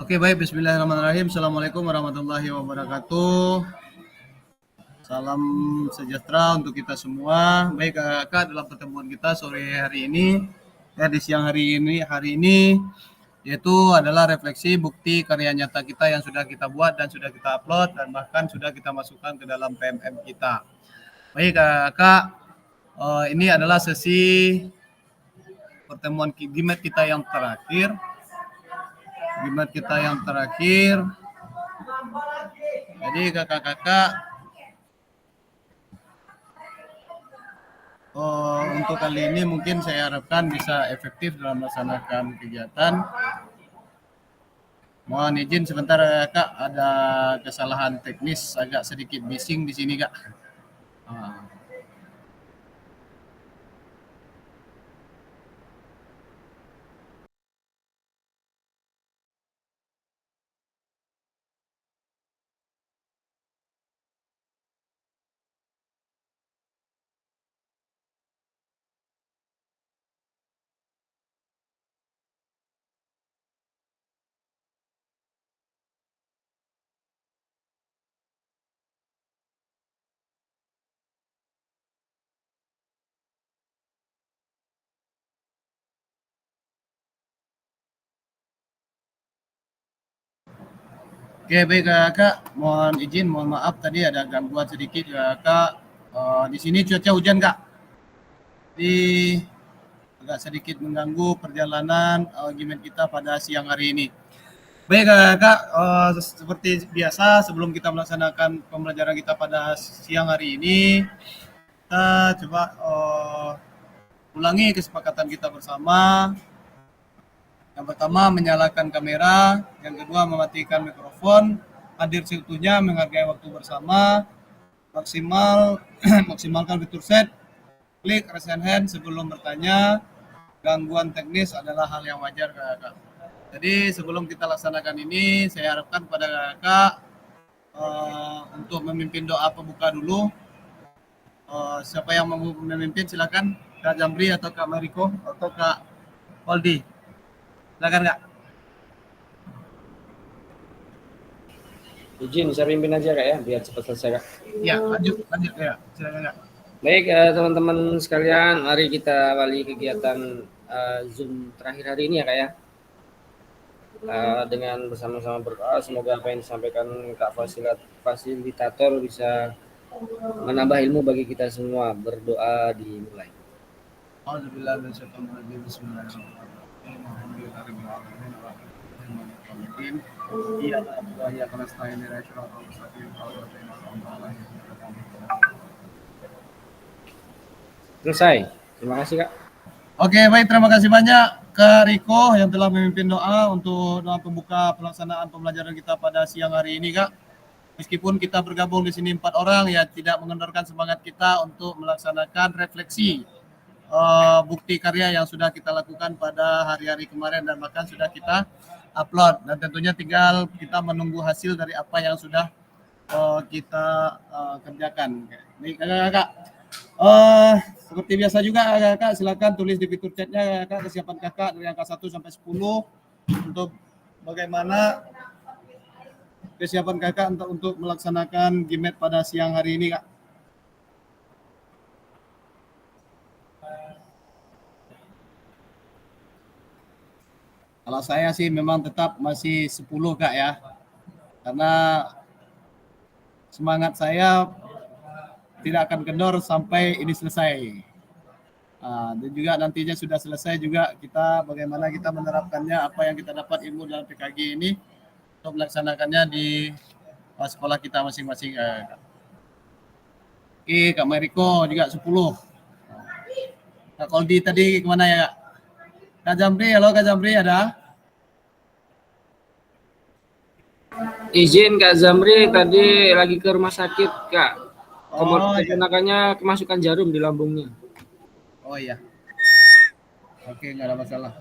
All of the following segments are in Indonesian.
Oke, baik. Bismillahirrahmanirrahim. Assalamualaikum warahmatullahi wabarakatuh. Salam sejahtera untuk kita semua. Baik, kakak, dalam pertemuan kita sore hari ini, di siang hari ini, yaitu adalah refleksi bukti karya nyata kita yang sudah kita buat dan sudah kita upload dan bahkan sudah kita masukkan ke dalam PMM kita. Baik, kakak, ini adalah sesi pertemuan GIMAT kita yang terakhir. Jadi kakak-kakak, untuk kali ini mungkin saya harapkan bisa efektif dalam melaksanakan kegiatan. Mohon izin sebentar kak, ada kesalahan teknis, agak sedikit bising di sini kak. Oke, baik kakak, mohon izin, mohon maaf tadi ada gangguan sedikit kakak. Di sini cuaca hujan kak, jadi agak sedikit mengganggu perjalanan GIMAT kita pada siang hari ini. Baik kakak, seperti biasa sebelum kita melaksanakan pembelajaran kita pada siang hari ini, kita coba ulangi kesepakatan kita bersama. Yang pertama menyalakan kamera, yang kedua mematikan mikrofon, hadir seutuhnya, menghargai waktu bersama, maksimalkan fitur set, klik raise hand sebelum bertanya. Gangguan teknis adalah hal yang wajar kakak. Jadi sebelum kita laksanakan ini, saya harapkan pada kakak untuk memimpin doa pembuka dulu. Siapa yang mau memimpin silakan, Kak Jamri atau Kak Mariko atau Kak Holdi. Silakan kak. Izin saya pimpin aja kak ya, biar cepat selesai kak. Ya, lanjut ya. Silakan kak. Baik teman-teman sekalian, mari kita awali kegiatan Zoom terakhir hari ini ya kak ya. Dengan bersama-sama berdoa, semoga apa yang disampaikan Kak Fasilitator bisa menambah ilmu bagi kita semua. Berdoa dimulai. Selesai. Terima kasih kak. Oke, baik, terima kasih banyak Kak Riko yang telah memimpin doa untuk doa pembuka pelaksanaan pembelajaran kita pada siang hari ini kak. Meskipun kita bergabung di sini 4 orang, ya tidak mengendorkan semangat kita untuk melaksanakan refleksi bukti karya yang sudah kita lakukan pada hari-hari kemarin dan bahkan sudah kita upload, dan tentunya tinggal kita menunggu hasil dari apa yang sudah kita kerjakan. Baik kakak, seperti biasa juga kakak, silakan tulis di fitur chatnya kakak kesiapan kakak dari angka 1 sampai 10 untuk bagaimana kesiapan kakak untuk melaksanakan GIMAT pada siang hari ini kak. Kalau saya sih memang tetap masih 10 kak ya, karena semangat saya tidak akan kendor sampai ini selesai. Dan juga nantinya sudah selesai juga kita bagaimana kita menerapkannya, apa yang kita dapat ilmu dalam PKG ini untuk melaksanakannya di sekolah kita masing-masing. Kak Mariko juga 10. Kak Koldi tadi kemana ya kak? Kak Jamri, halo Kak Jamri, ada? Izin Kak Zamri, tadi lagi ke rumah sakit Kak. Keponakannya kemasukan jarum di lambungnya. Oh iya. Oke, nggak ada masalah.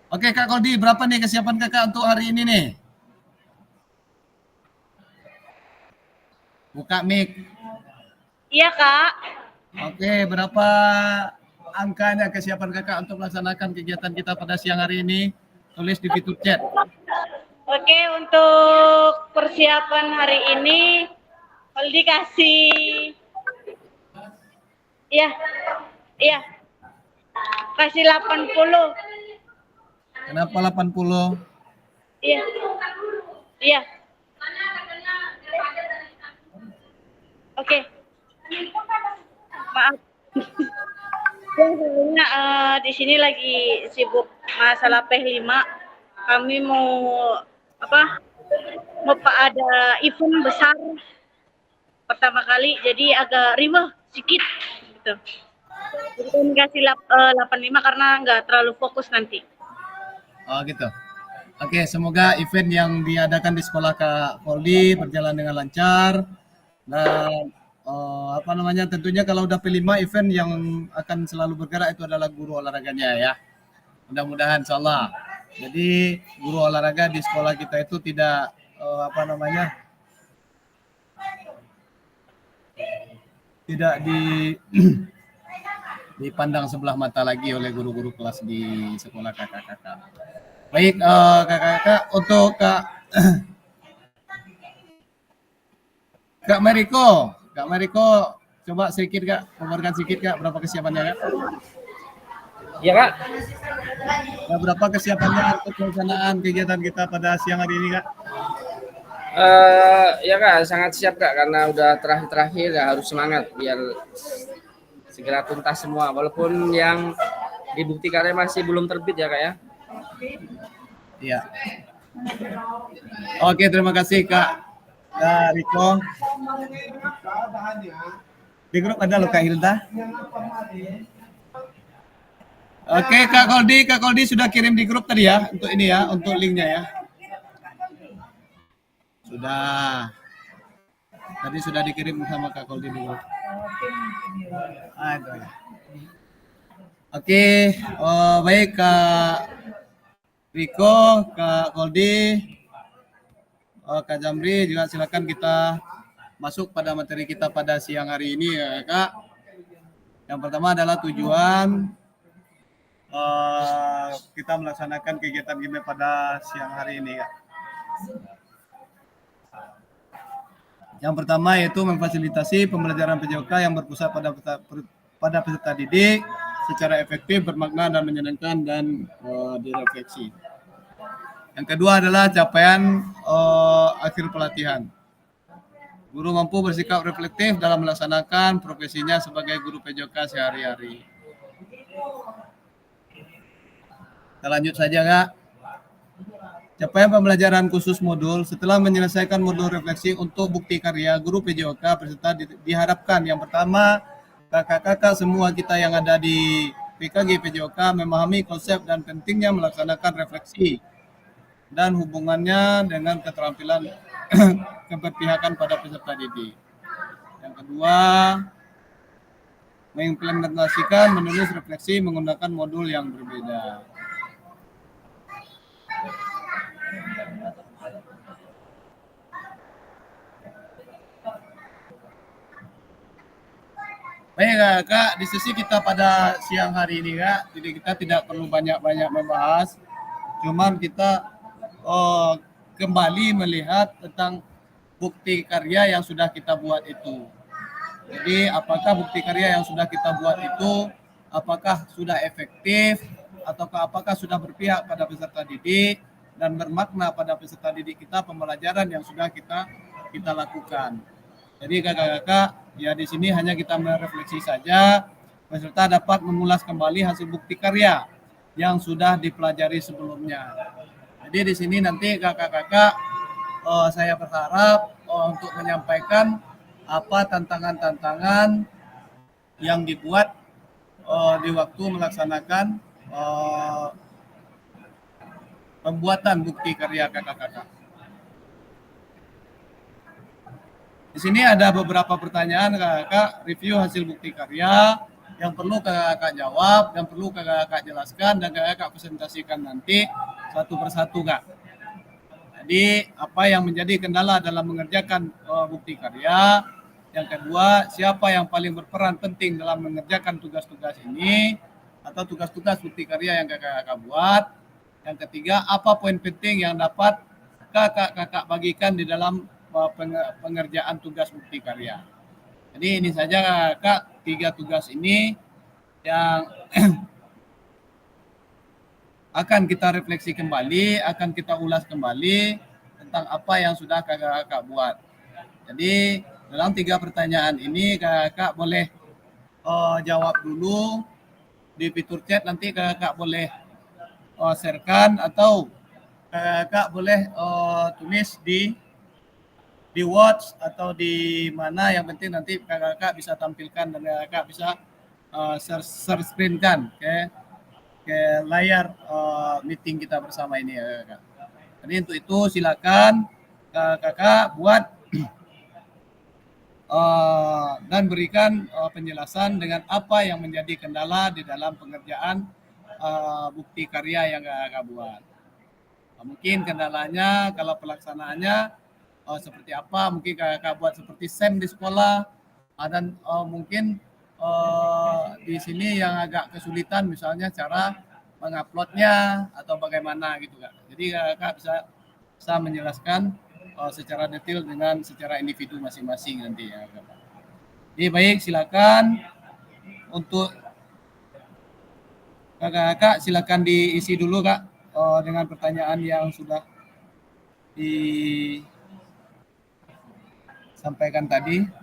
Oke Kak Koldi, berapa nih kesiapan kakak untuk hari ini nih? Buka mic. Iya kak. Oke, berapa angkanya kesiapan kakak untuk melaksanakan kegiatan kita pada siang hari ini? Tulis di fitur chat. Oke, untuk persiapan hari ini, Holdi kasih, iya, iya, kasih 80. Kenapa 80? Iya, iya. Oke, maaf. Soalnya di sini lagi sibuk masalah P5. Kami mau apa? Mau ada event besar pertama kali, jadi agak riweh sedikit gitu. Jadi kami kasih 85 karena nggak terlalu fokus nanti. Oh gitu. Oke, semoga event yang diadakan di sekolah Kak Poldi berjalan dengan lancar dan apa namanya tentunya kalau udah P5 event yang akan selalu bergerak itu adalah guru olahraganya ya. Mudah-mudahan insyaallah. Jadi guru olahraga di sekolah kita itu tidak apa namanya tidak dipandang sebelah mata lagi oleh guru-guru kelas di sekolah kakak-kakak. Baik kakak-kakak untuk Kak Mariko coba sedikit Kak, paparkan sedikit Kak berapa kesiapannya Kak? Iya Kak. Nah, berapa kesiapannya untuk pelaksanaan kegiatan kita pada siang hari ini Kak? Ya Kak, sangat siap Kak karena udah terakhir-terakhir ya harus semangat biar segera tuntas semua walaupun yang di bukti karya masih belum terbit ya Kak ya. Iya. Oke, terima kasih Kak Riko. Di grup ada loh Kak Hilda. Oke, Kak Koldi sudah kirim di grup tadi ya untuk ini ya, untuk linknya ya. Sudah. Tadi sudah dikirim sama Kak Koldi di grup. Aduh. Oke, baik Kak Riko, Kak Koldi, Kak Jamri juga silakan kita masuk pada materi kita pada siang hari ini ya Kak. Yang pertama adalah tujuan kita melaksanakan kegiatan kita pada siang hari ini Kak. Yang pertama yaitu memfasilitasi pembelajaran PJOK yang berpusat pada peserta didik secara efektif, bermakna dan menyenangkan dan direfleksi. Yang kedua adalah capaian akhir pelatihan. Guru mampu bersikap reflektif dalam melaksanakan profesinya sebagai guru PJOK sehari-hari. Kita lanjut saja Kak. Capaian pembelajaran khusus modul setelah menyelesaikan modul refleksi untuk bukti karya guru PJOK peserta diharapkan yang pertama kakak-kakak semua kita yang ada di PKG PJOK memahami konsep dan pentingnya melaksanakan refleksi dan hubungannya dengan keterampilan keberpihakan pada peserta didik. Yang kedua, mengimplementasikan menulis refleksi menggunakan modul yang berbeda. Baik Kak, diskusi kita pada siang hari ini Kak, jadi kita tidak perlu banyak-banyak membahas, cuman kita kembali melihat tentang bukti karya yang sudah kita buat itu. Jadi apakah bukti karya yang sudah kita buat itu, apakah sudah efektif, ataukah apakah sudah berpihak pada peserta didik, dan bermakna pada peserta didik kita pembelajaran yang sudah kita lakukan. Jadi kakak-kakak, ya di sini hanya kita merefleksi saja, peserta dapat mengulas kembali hasil bukti karya yang sudah dipelajari sebelumnya. Jadi di sini nanti kakak-kakak, saya berharap untuk menyampaikan apa tantangan-tantangan yang dibuat di waktu melaksanakan pembuatan bukti karya kakak-kakak. Di sini ada beberapa pertanyaan kakak review hasil bukti karya yang perlu kakak jawab, yang perlu kakak jelaskan dan kakak presentasikan nanti satu persatu kak. Jadi apa yang menjadi kendala dalam mengerjakan bukti karya? Yang kedua, siapa yang paling berperan penting dalam mengerjakan tugas-tugas ini atau tugas-tugas bukti karya yang kakak buat? Yang ketiga, apa poin penting yang dapat kakak bagikan di dalam pengerjaan tugas bukti karya. Jadi ini saja Kak, 3 tugas ini yang akan kita refleksi kembali, akan kita ulas kembali tentang apa yang sudah kakak buat. Jadi dalam 3 pertanyaan ini kakak boleh jawab dulu di fitur chat, nanti kakak boleh sharekan atau kakak boleh tulis di watch atau di mana, yang penting nanti kakak bisa tampilkan dan kakak bisa share screen kan ke layar meeting kita bersama ini ya kakak. Jadi untuk itu silakan kakak buat dan berikan penjelasan dengan apa yang menjadi kendala di dalam pengerjaan bukti karya yang kakak buat. Mungkin kendalanya kalau pelaksanaannya seperti apa, mungkin kakak buat seperti SEM di sekolah, dan mungkin di sini yang agak kesulitan misalnya cara menguploadnya atau bagaimana gitu Kak. Jadi kakak bisa menjelaskan secara detail dengan secara individu masing-masing nanti ya Kak. Jadi baik, silakan untuk kakak silakan diisi dulu Kak dengan pertanyaan yang sudah disampaikan tadi.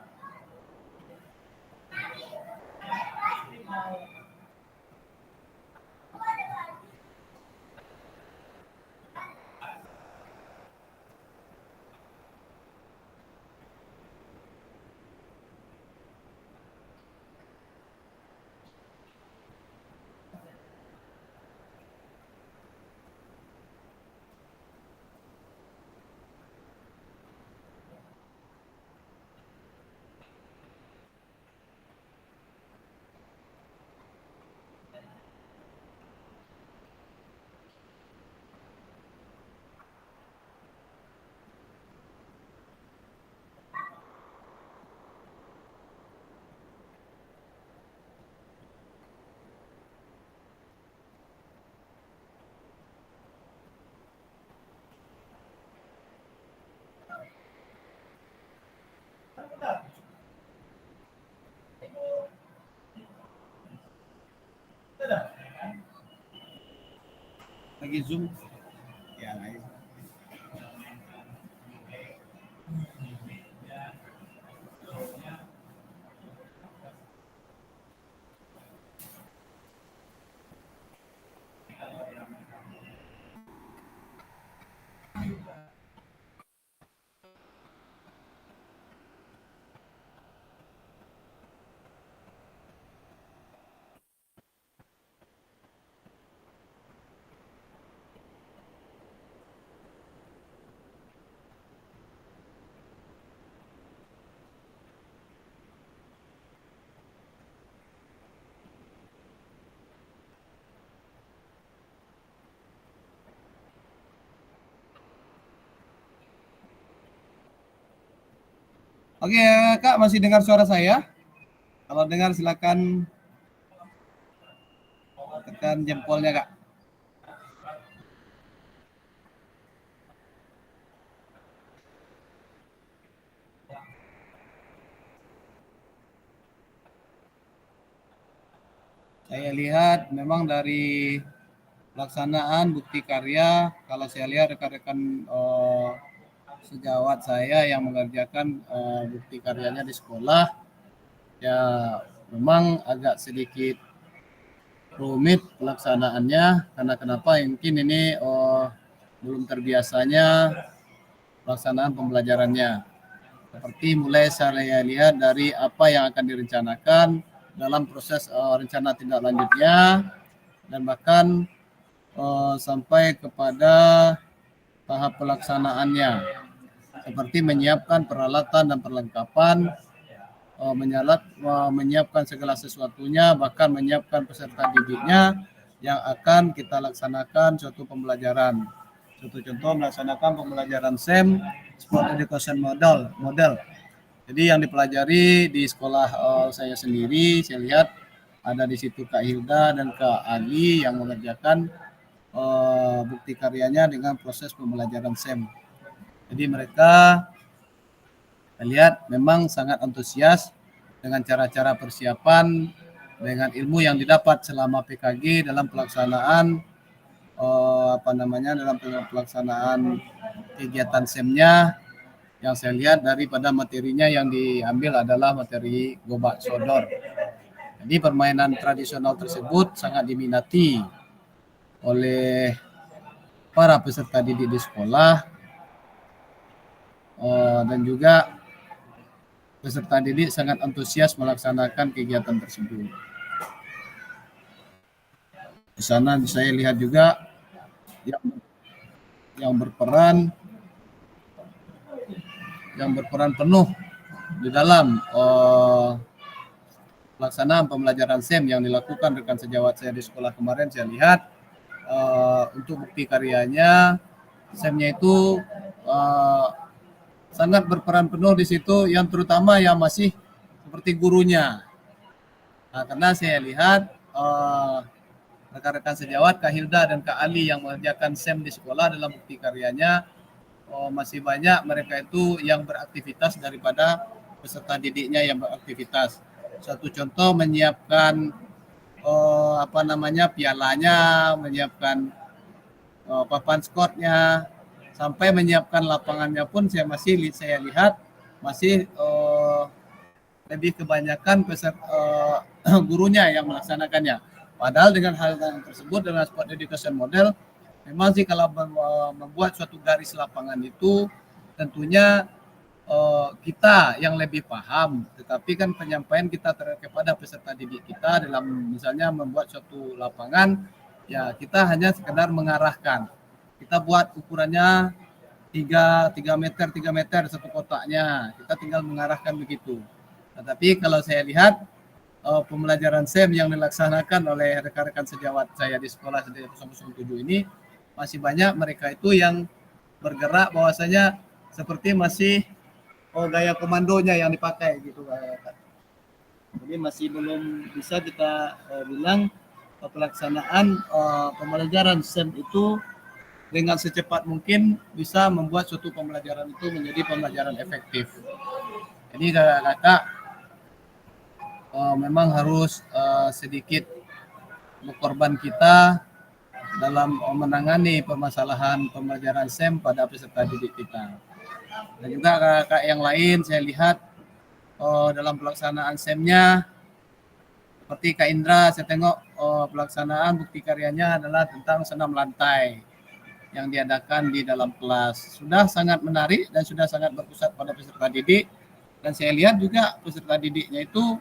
Lagi Zoom ya lagi. Oke Kak, masih dengar suara saya? Kalau dengar silakan tekan jempolnya Kak. Saya lihat memang dari pelaksanaan bukti karya, kalau saya lihat rekan-rekan sejawat saya yang mengerjakan bukti karyanya di sekolah, ya memang agak sedikit rumit pelaksanaannya, karena kenapa? Mungkin ini belum terbiasanya pelaksanaan pembelajarannya. Seperti mulai saya lihat dari apa yang akan direncanakan dalam proses rencana tindak lanjutnya, dan bahkan sampai kepada tahap pelaksanaannya, seperti menyiapkan peralatan dan perlengkapan, menyiapkan segala sesuatunya, bahkan menyiapkan peserta didiknya yang akan kita laksanakan suatu pembelajaran. Contoh melaksanakan pembelajaran SEM, Sport Education Model. Jadi yang dipelajari di sekolah saya sendiri, saya lihat ada di situ Kak Hilda dan Kak Ali yang mengerjakan bukti karyanya dengan proses pembelajaran SEM. Jadi mereka lihat memang sangat antusias dengan cara-cara persiapan, dengan ilmu yang didapat selama PKG dalam pelaksanaan dalam pelaksanaan kegiatan SEM-nya. Yang saya lihat daripada materinya yang diambil adalah materi gobak sodor. Jadi permainan tradisional tersebut sangat diminati oleh para peserta didik di sekolah dan juga peserta didik sangat antusias melaksanakan kegiatan tersebut. Di sana saya lihat juga yang berperan penuh di dalam pelaksanaan pembelajaran SEM yang dilakukan rekan sejawat saya di sekolah kemarin. Saya lihat untuk bukti karyanya SEM-nya itu sangat berperan penuh di situ, yang terutama yang masih seperti gurunya. Nah, karena saya lihat rekan-rekan sejawat Kak Hilda dan Kak Ali yang mengerjakan SEM di sekolah dalam bukti karyanya, masih banyak mereka itu yang beraktivitas daripada peserta didiknya yang beraktivitas. Satu contoh menyiapkan pialanya, menyiapkan papan skotnya, sampai menyiapkan lapangannya pun saya lihat masih lebih kebanyakan peserta gurunya yang melaksanakannya. Padahal dengan hal yang tersebut, dengan sport education model, memang sih kalau membuat suatu garis lapangan itu tentunya kita yang lebih paham, tetapi kan penyampaian kita kepada peserta didik kita dalam misalnya membuat suatu lapangan, ya kita hanya sekedar mengarahkan. Kita buat ukurannya 3 meter satu kotaknya, kita tinggal mengarahkan begitu. Tetapi kalau saya lihat pembelajaran SEM yang dilaksanakan oleh rekan-rekan sejawat saya di sekolah sejak 007 ini, masih banyak mereka itu yang bergerak bahwasanya seperti masih gaya komandonya yang dipakai gitu. Jadi masih belum bisa kita bilang pelaksanaan pembelajaran SEM itu dengan secepat mungkin bisa membuat suatu pembelajaran itu menjadi pembelajaran efektif. Jadi kakak-kakak memang harus sedikit berkorban kita dalam menangani permasalahan pembelajaran SEM pada peserta didik kita. Dan juga kakak yang lain saya lihat dalam pelaksanaan SEM-nya, seperti Kak Indra, saya tengok pelaksanaan bukti karyanya adalah tentang senam lantai yang diadakan di dalam kelas. Sudah sangat menarik dan sudah sangat berpusat pada peserta didik. Dan saya lihat juga peserta didiknya itu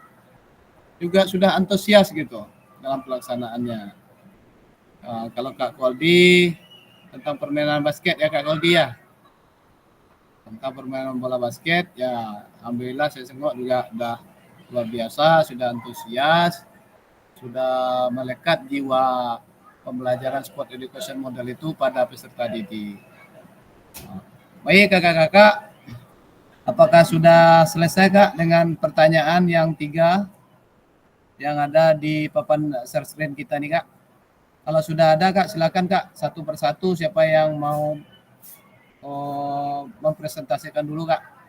juga sudah antusias gitu dalam pelaksanaannya. Kalau Kak Koldi tentang permainan basket ya Kak Koldi ya. Tentang permainan bola basket ya alhamdulillah saya tengok juga sudah luar biasa, sudah antusias, sudah melekat jiwa pembelajaran sport education model itu pada peserta didik. Baik kakak-kakak, apakah sudah selesai Kak dengan pertanyaan yang 3 yang ada di papan share screen kita nih Kak? Kalau sudah ada Kak, silakan Kak satu persatu siapa yang mau mempresentasikan dulu Kak.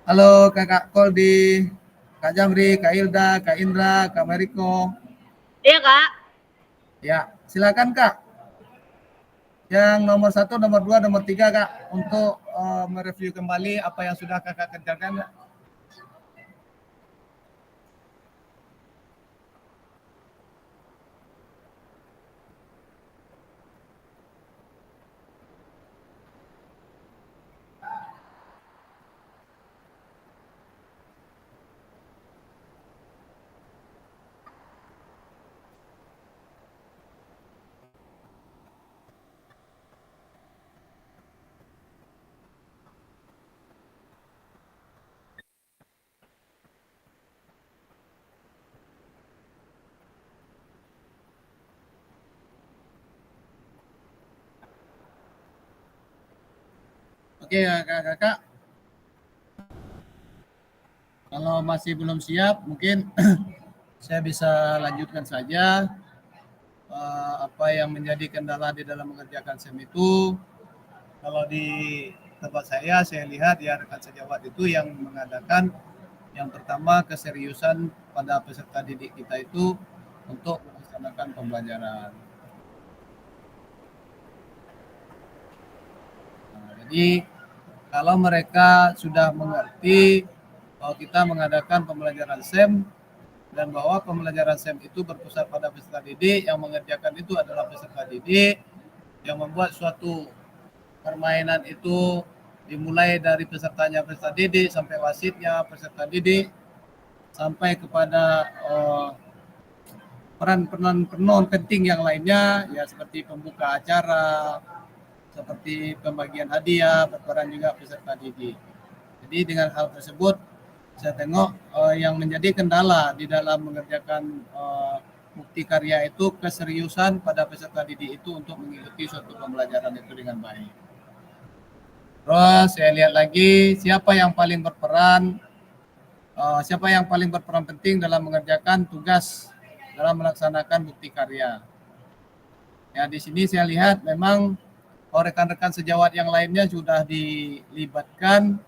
Halo Kakak Koldi, Kak Jamri, Kak Hilda, Kak Indra, Kak Mariko. Iya Kak. Ya, silakan Kak. Yang nomor 1, nomor 2, nomor 3 Kak untuk mereview kembali apa yang sudah Kakak kerjakan. Oke Kakak-kakak. Kalau masih belum siap, mungkin saya bisa lanjutkan saja apa yang menjadi kendala di dalam mengerjakan SEM itu. Kalau di tempat saya lihat ya rekan sejawat itu yang mengadakan yang pertama keseriusan pada peserta didik kita itu untuk melaksanakan pembelajaran. Nah, jadi kalau mereka sudah mengerti bahwa kita mengadakan pembelajaran SEM dan bahwa pembelajaran SEM itu berpusat pada peserta didik, yang mengerjakan itu adalah peserta didik, yang membuat suatu permainan itu dimulai dari pesertanya peserta didik sampai wasitnya peserta didik sampai kepada peran-peran penting yang lainnya ya seperti pembuka acara, seperti pembagian hadiah, berperan juga peserta didik. Jadi dengan hal tersebut saya tengok yang menjadi kendala di dalam mengerjakan bukti karya itu keseriusan pada peserta didik itu untuk mengikuti suatu pembelajaran itu dengan baik. Terus saya lihat lagi siapa yang paling berperan penting dalam mengerjakan tugas dalam melaksanakan bukti karya. Ya di sini saya lihat memang rekan-rekan sejawat yang lainnya sudah dilibatkan,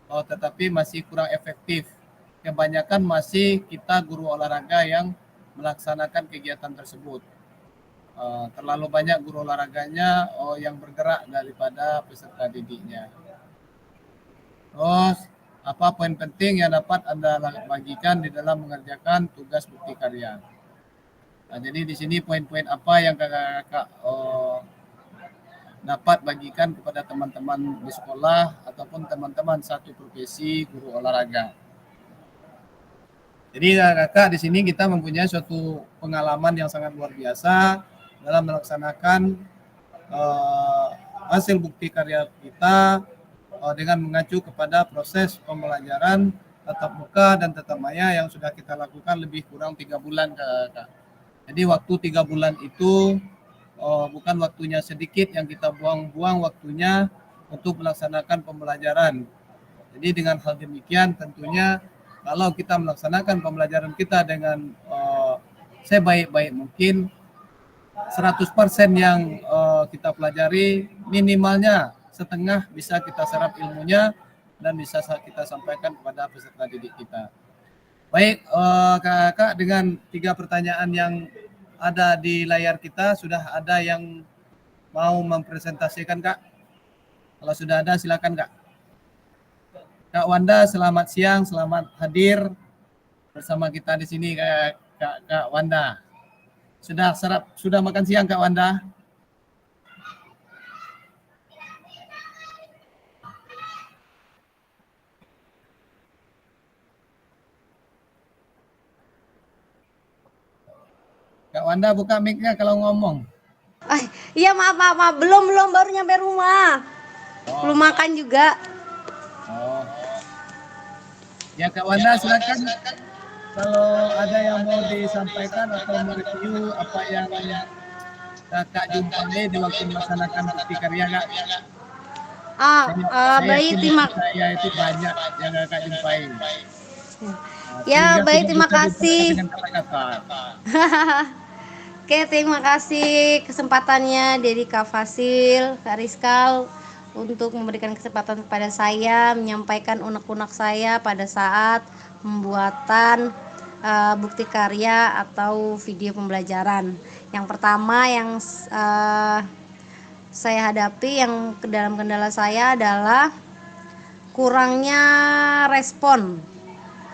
tetapi masih kurang efektif. Kebanyakan masih kita guru olahraga yang melaksanakan kegiatan tersebut. Terlalu banyak guru olahraganya yang bergerak daripada peserta didiknya. Terus apa poin penting yang dapat Anda bagikan di dalam mengerjakan tugas bukti karya? Nah, jadi di sini poin-poin apa yang kakak dapat bagikan kepada teman-teman di sekolah ataupun teman-teman satu profesi guru olahraga. Jadi kakak di sini kita mempunyai suatu pengalaman yang sangat luar biasa dalam melaksanakan hasil bukti karya kita dengan mengacu kepada proses pembelajaran tatap muka dan tatap maya yang sudah kita lakukan lebih kurang 3 bulan kakak. Jadi waktu 3 bulan itu bukan waktunya sedikit yang kita buang-buang waktunya untuk melaksanakan pembelajaran. Jadi dengan hal demikian tentunya kalau kita melaksanakan pembelajaran kita dengan sebaik-baik mungkin 100% yang kita pelajari minimalnya setengah bisa kita serap ilmunya dan bisa kita sampaikan kepada peserta didik kita. Baik kakak, dengan 3 pertanyaan yang ada di layar kita sudah ada yang mau mempresentasikan kak? Kalau sudah ada silakan kak. Kak Wanda selamat siang, selamat hadir bersama kita di sini Kak Wanda. Sudah makan siang Kak Wanda? Kak Wanda buka mic-nya kalau ngomong. Iya maaf, belum baru nyampe rumah. Belum makan juga. Ya Kak Wanda silakan. Kalau ada yang mau disampaikan atau mereview apa yang kakak jumpai di waktu melaksanakan bukti karya kak? Baik, saya itu banyak yang kakak jumpai. Ya baik, terima kasih. Oke, terima kasih kesempatannya dari Kak Fasil, Kak Rizkal untuk memberikan kesempatan kepada saya menyampaikan unek-unek saya pada saat pembuatan bukti karya atau video pembelajaran. Yang pertama yang saya hadapi yang dalam kendala saya adalah kurangnya respon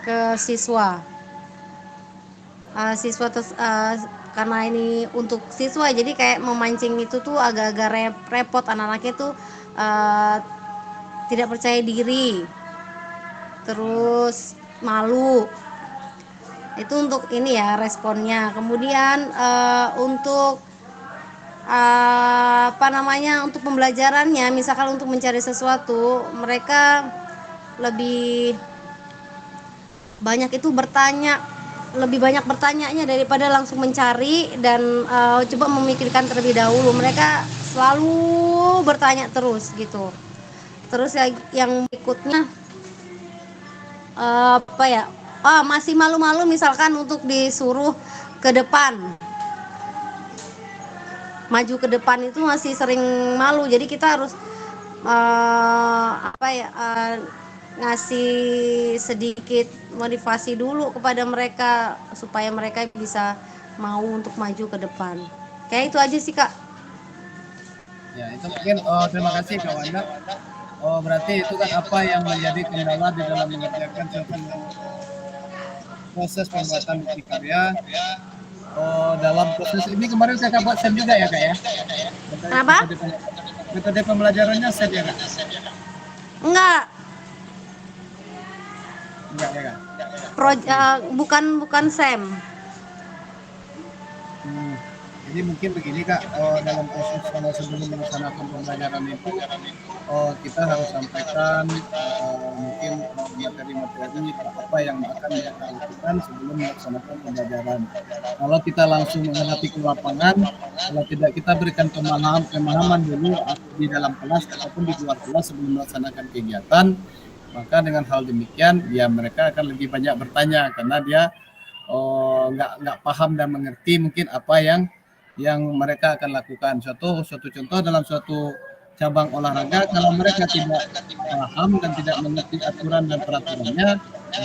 ke siswa. Karena ini untuk siswa jadi kayak memancing itu tuh agak-agak repot, anak-anaknya tuh tidak percaya diri, terus malu. Itu untuk ini ya responnya. Kemudian untuk untuk pembelajarannya, misalkan untuk mencari sesuatu, mereka lebih banyak bertanyanya daripada langsung mencari dan coba memikirkan terlebih dahulu. Mereka selalu bertanya terus gitu. Terus yang berikutnya apa ya, masih malu-malu misalkan untuk disuruh ke depan, maju ke depan itu masih sering malu. Jadi kita harus apa ya, ngasih sedikit motivasi dulu kepada mereka supaya mereka bisa mau untuk maju ke depan. Kayak itu aja sih, Kak. Ya, itu mungkin terima kasih Kak Wanda. Berarti itu kan apa yang menjadi kendala di dalam mengerjakan suatu proses pembuatan bukti karya. Dalam proses ini kemarin saya buat set juga ya Kak ya? Kenapa? Metode pembelajarannya set ya Kak? Enggak, Enggak ya Kak? bukan SEM. Jadi mungkin begini Kak, dalam proses sebelum melaksanakan pembelajaran itu kita harus sampaikan mungkin materi-materi apa yang akan kita lakukan sebelum melaksanakan pembelajaran. Kalau kita langsung menghadapi ke lapangan, kalau tidak kita berikan pemahaman dulu di dalam kelas ataupun di luar kelas sebelum melaksanakan kegiatan, maka dengan hal demikian ya mereka akan lebih banyak bertanya karena dia nggak paham dan mengerti mungkin apa yang mereka akan lakukan. Suatu contoh dalam suatu cabang olahraga, kalau mereka tidak paham dan tidak mengerti aturan dan peraturannya,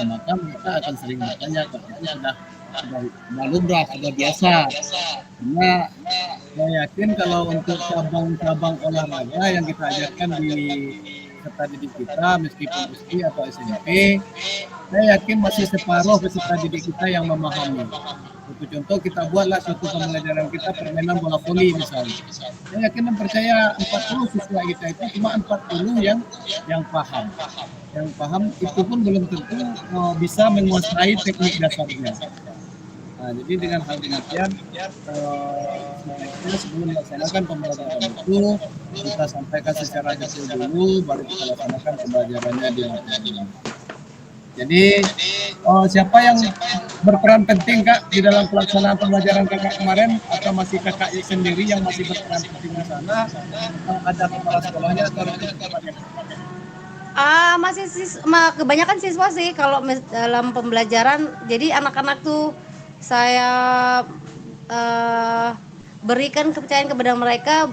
maka mereka akan sering bertanya, itu sudah lumrah, sudah biasa. Karena saya yakin kalau untuk cabang-cabang olahraga yang kita ajarkan di peserta didik kita, meskipun SD atau SMP, saya yakin masih separuh peserta didik kita yang memahami. Untuk contoh kita buatlah suatu pembelajaran kita permainan bola voli misalnya. Saya yakin dan percaya 40 siswa kita itu cuma 40 yang paham. Yang paham itu pun belum tentu bisa menguasai teknik dasarnya. Nah, jadi dengan hal demikian sebelum melaksanakan pembelajaran itu kita sampaikan secara detail dulu, baru kita laksanakan pembelajarannya di lapangan. Jadi siapa yang berperan penting Kak di dalam pelaksanaan pembelajaran Kakak kemarin, atau masih Kakak sendiri yang masih berperan penting di sana? Ada kepala sekolahnya atau rekan-rekannya? Kebanyakan siswa sih kalau dalam pembelajaran. Jadi anak-anak tuh saya berikan kepercayaan kepada mereka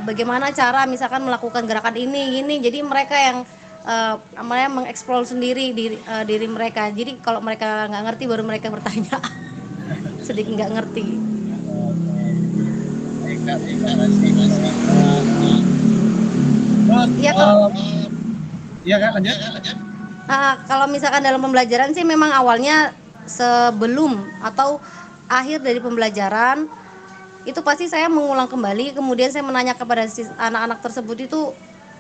bagaimana cara misalkan melakukan gerakan ini. Jadi mereka yang mengeksplor sendiri diri mereka. Jadi kalau mereka nggak ngerti baru mereka bertanya. Sedikit nggak ngerti. Iya Kak. Iya Kak, lanjut. Kalau misalkan dalam pembelajaran sih memang awalnya sebelum atau akhir dari pembelajaran itu pasti saya mengulang kembali, kemudian saya menanya kepada anak-anak tersebut itu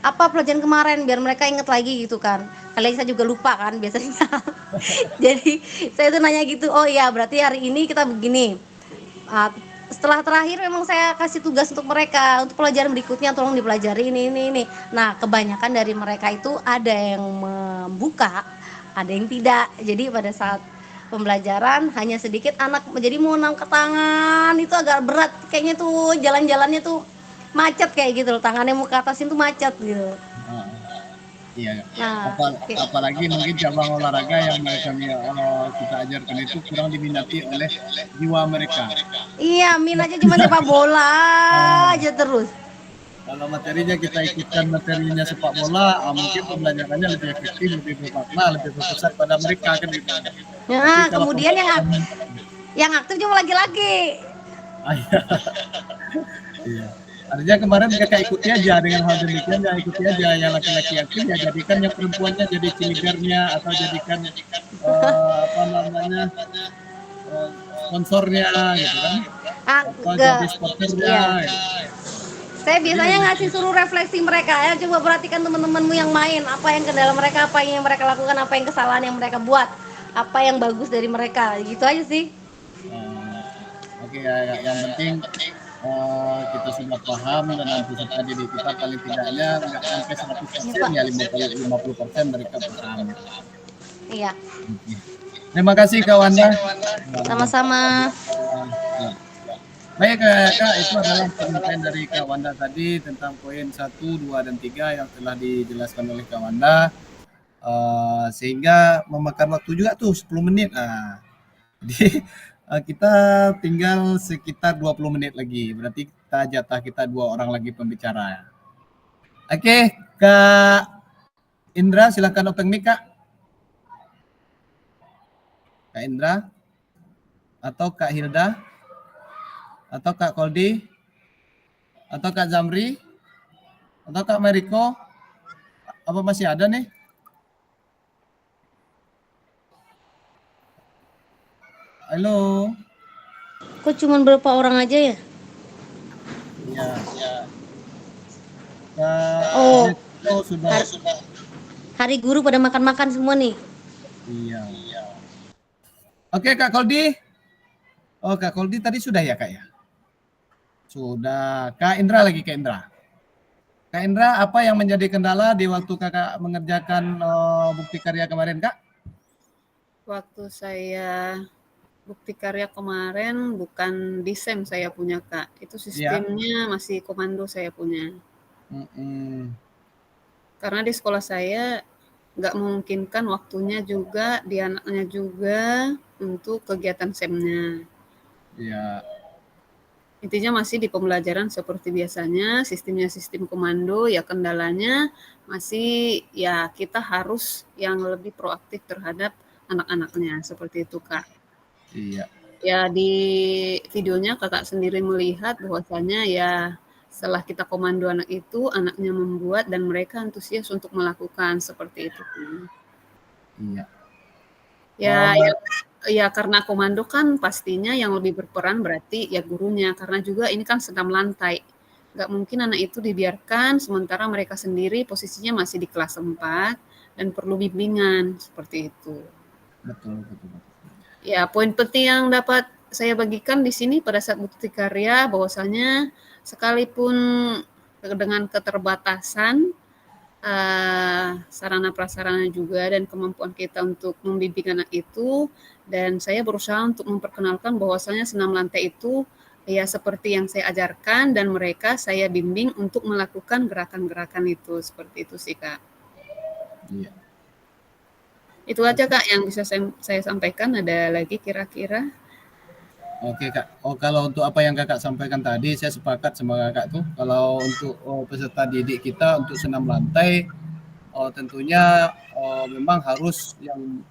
apa pelajaran kemarin biar mereka ingat lagi gitu kan. Kali saya juga lupa kan biasanya. Jadi saya tuh nanya gitu, oh iya berarti hari ini kita begini. Setelah terakhir memang saya kasih tugas untuk mereka, untuk pelajaran berikutnya tolong dipelajari ini. Nah kebanyakan dari mereka itu ada yang membuka, ada yang tidak. Jadi pada saat pembelajaran hanya sedikit anak jadi mau angkat tangan itu agak berat, kayaknya tuh jalan-jalannya tuh macet kayak gitu loh, tangannya mau ke atasin tuh macet gitu. Iya. Nah, apalagi mungkin cabang olahraga yang mereka kita ajarkan itu kurang diminati oleh jiwa mereka. Iya, minatnya cuma sepak bola aja terus. Kalau materinya kita ikutkan materinya sepak bola, mungkin pembelajarannya lebih efektif, lebih bermakna, lebih berpusat pada mereka kan gitu. Nah, kemudian yang aktif cuma laki-laki. Iya. Artinya kemarin kakak ikuti aja dengan hal demikian, ya ikuti aja yang laki-laki aktif, ya jadikan yang perempuannya jadi cheerleadernya atau jadikan sponsornya gitu kan, atau jadi sporternya. Gitu. Saya biasanya ngasih suruh refleksi mereka, ya coba perhatikan teman-temanmu yang main, apa yang kendala mereka, apa yang mereka lakukan, apa yang kesalahan yang mereka buat, apa yang bagus dari mereka, gitu aja sih. Oke, yang penting kita sudah paham dan nanti peserta didik kita paling tidaknya nggak sampai 100% ya 50% mereka paham. Iya. Terima kasih Kak Wanda. Sama-sama. Baik Kak, itu adalah penyampaian dari Kak Wanda tadi tentang poin 1, 2, dan 3 yang telah dijelaskan oleh Kak Wanda. Sehingga memakan waktu juga tuh 10 menit. Nah, jadi kita tinggal sekitar 20 menit lagi. Berarti jatah kita 2 orang lagi pembicara. Oke, Kak Indra silakan open mic, Kak. Kak Indra atau Kak Hilda atau Kak Koldi atau Kak Zamri atau Kak Mariko, apa masih ada nih? Halo. Kok cuma berapa orang aja ya? Iya. Kak Oh, Mariko sudah. hari guru pada makan-makan semua nih. Iya. Oke, Kak Koldi. Oh, Kak Koldi tadi sudah ya, Kak ya? Sudah. Kak Indra lagi, Kak Indra. Kak Indra, apa yang menjadi kendala di waktu Kakak mengerjakan bukti karya kemarin, Kak? Waktu saya bukti karya kemarin bukan desain saya punya, Kak. Itu sistemnya masih komando saya punya. Karena di sekolah saya nggak memungkinkan waktunya juga, di anaknya juga untuk kegiatan SEM-nya. Iya. Intinya masih di pembelajaran seperti biasanya, sistemnya sistem komando, ya kendalanya masih ya kita harus yang lebih proaktif terhadap anak-anaknya, seperti itu, Kak. Iya. Ya di videonya Kakak sendiri melihat bahwasanya ya setelah kita komando anak itu, anaknya membuat dan mereka antusias untuk melakukan, seperti itu. Iya. Ya karena komando kan pastinya yang lebih berperan berarti ya gurunya, karena juga ini kan senam lantai. Nggak mungkin anak itu dibiarkan sementara mereka sendiri posisinya masih di kelas 4 dan perlu bimbingan, seperti itu. Betul. Ya, poin penting yang dapat saya bagikan di sini pada saat bukti karya bahwasanya sekalipun dengan keterbatasan sarana prasarana juga dan kemampuan kita untuk membimbing anak itu, dan saya berusaha untuk memperkenalkan bahwasanya senam lantai itu ya seperti yang saya ajarkan dan mereka saya bimbing untuk melakukan gerakan-gerakan itu, seperti itu sih, Kak. Iya. Itu aja, Kak, yang bisa saya sampaikan. Ada lagi kira-kira? Oke, Kak. Oh, kalau untuk apa yang Kakak sampaikan tadi, saya sepakat sama Kakak tuh. Kalau untuk peserta didik kita untuk senam lantai, tentunya memang harus yang